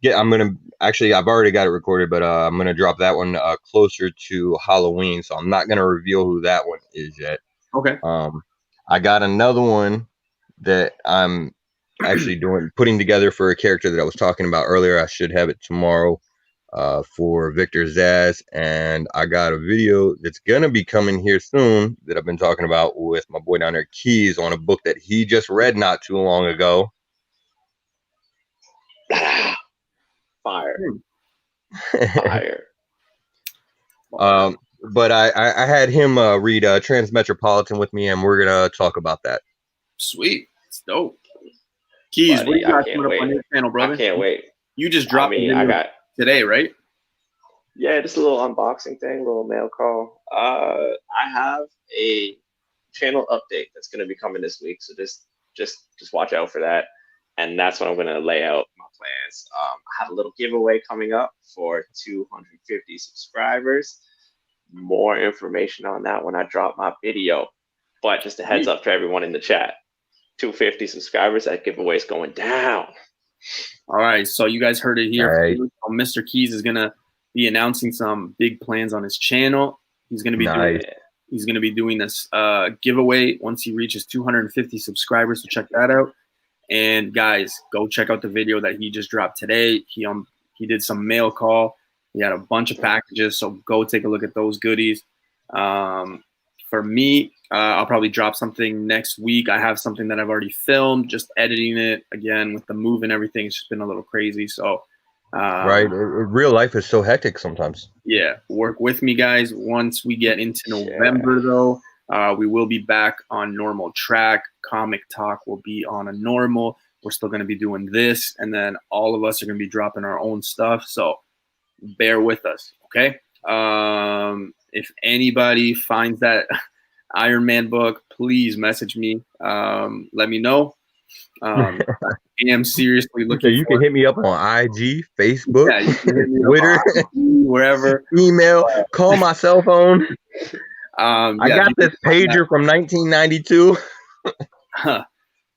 gonna actually, I've already got it recorded, but I'm gonna drop that one closer to Halloween, so I'm not gonna reveal who that one is yet.
Okay.
I got another one that I'm actually putting together for a character that I was talking about earlier. I should have it tomorrow for Victor Zaz, and I got a video that's gonna be coming here soon that I've been talking about with my boy down there, Keys, on a book that he just read not too long ago.
Fire.
Fire.
Fire.
But I had him read Transmetropolitan with me, and we're gonna talk about that.
Sweet. It's dope. Keys,
Buddy,
what do you got
I can't
coming up on
wait.
your channel, brother?
I can't wait.
You just dropped
I mean,
a video today, right?
Yeah, just a little unboxing thing, a little mail call. I have a channel update that's going to be coming this week, so just watch out for that. And that's when I'm going to lay out my plans. I have a little giveaway coming up for 250 subscribers. More information on that when I drop my video. But just a heads up to everyone in the chat. 250 subscribers, that giveaway is going down.
All right, so you guys heard it here.
Right.
Mr. Keys is gonna be announcing some big plans on his channel. He's gonna be doing this giveaway once he reaches 250 subscribers. So check that out. And guys, go check out the video that he just dropped today. He did some mail call. He had a bunch of packages, so go take a look at those goodies. For me, I'll probably drop something next week. I have something that I've already filmed, just editing it again with the move and everything. It's just been a little crazy. So,
right. Real life is so hectic sometimes.
Yeah. Work with me, guys. Once we get into November, though, we will be back on normal track. Comic Talk will be on a normal. We're still going to be doing this. And then all of us are going to be dropping our own stuff. So bear with us. Okay. If anybody finds that Iron Man book, please message me. Let me know. I am seriously looking.
You can hit me up on IG, Facebook, Twitter,
wherever.
Email. Call my cell phone. I got this pager from 1992.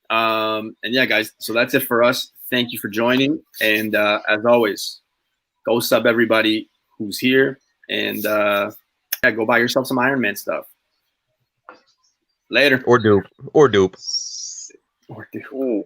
And yeah, guys. So that's it for us. Thank you for joining. And as always, go sub everybody who's here. And yeah, go buy yourself some Iron Man stuff. Later.
Or dupe.
Or dupe.
Ooh.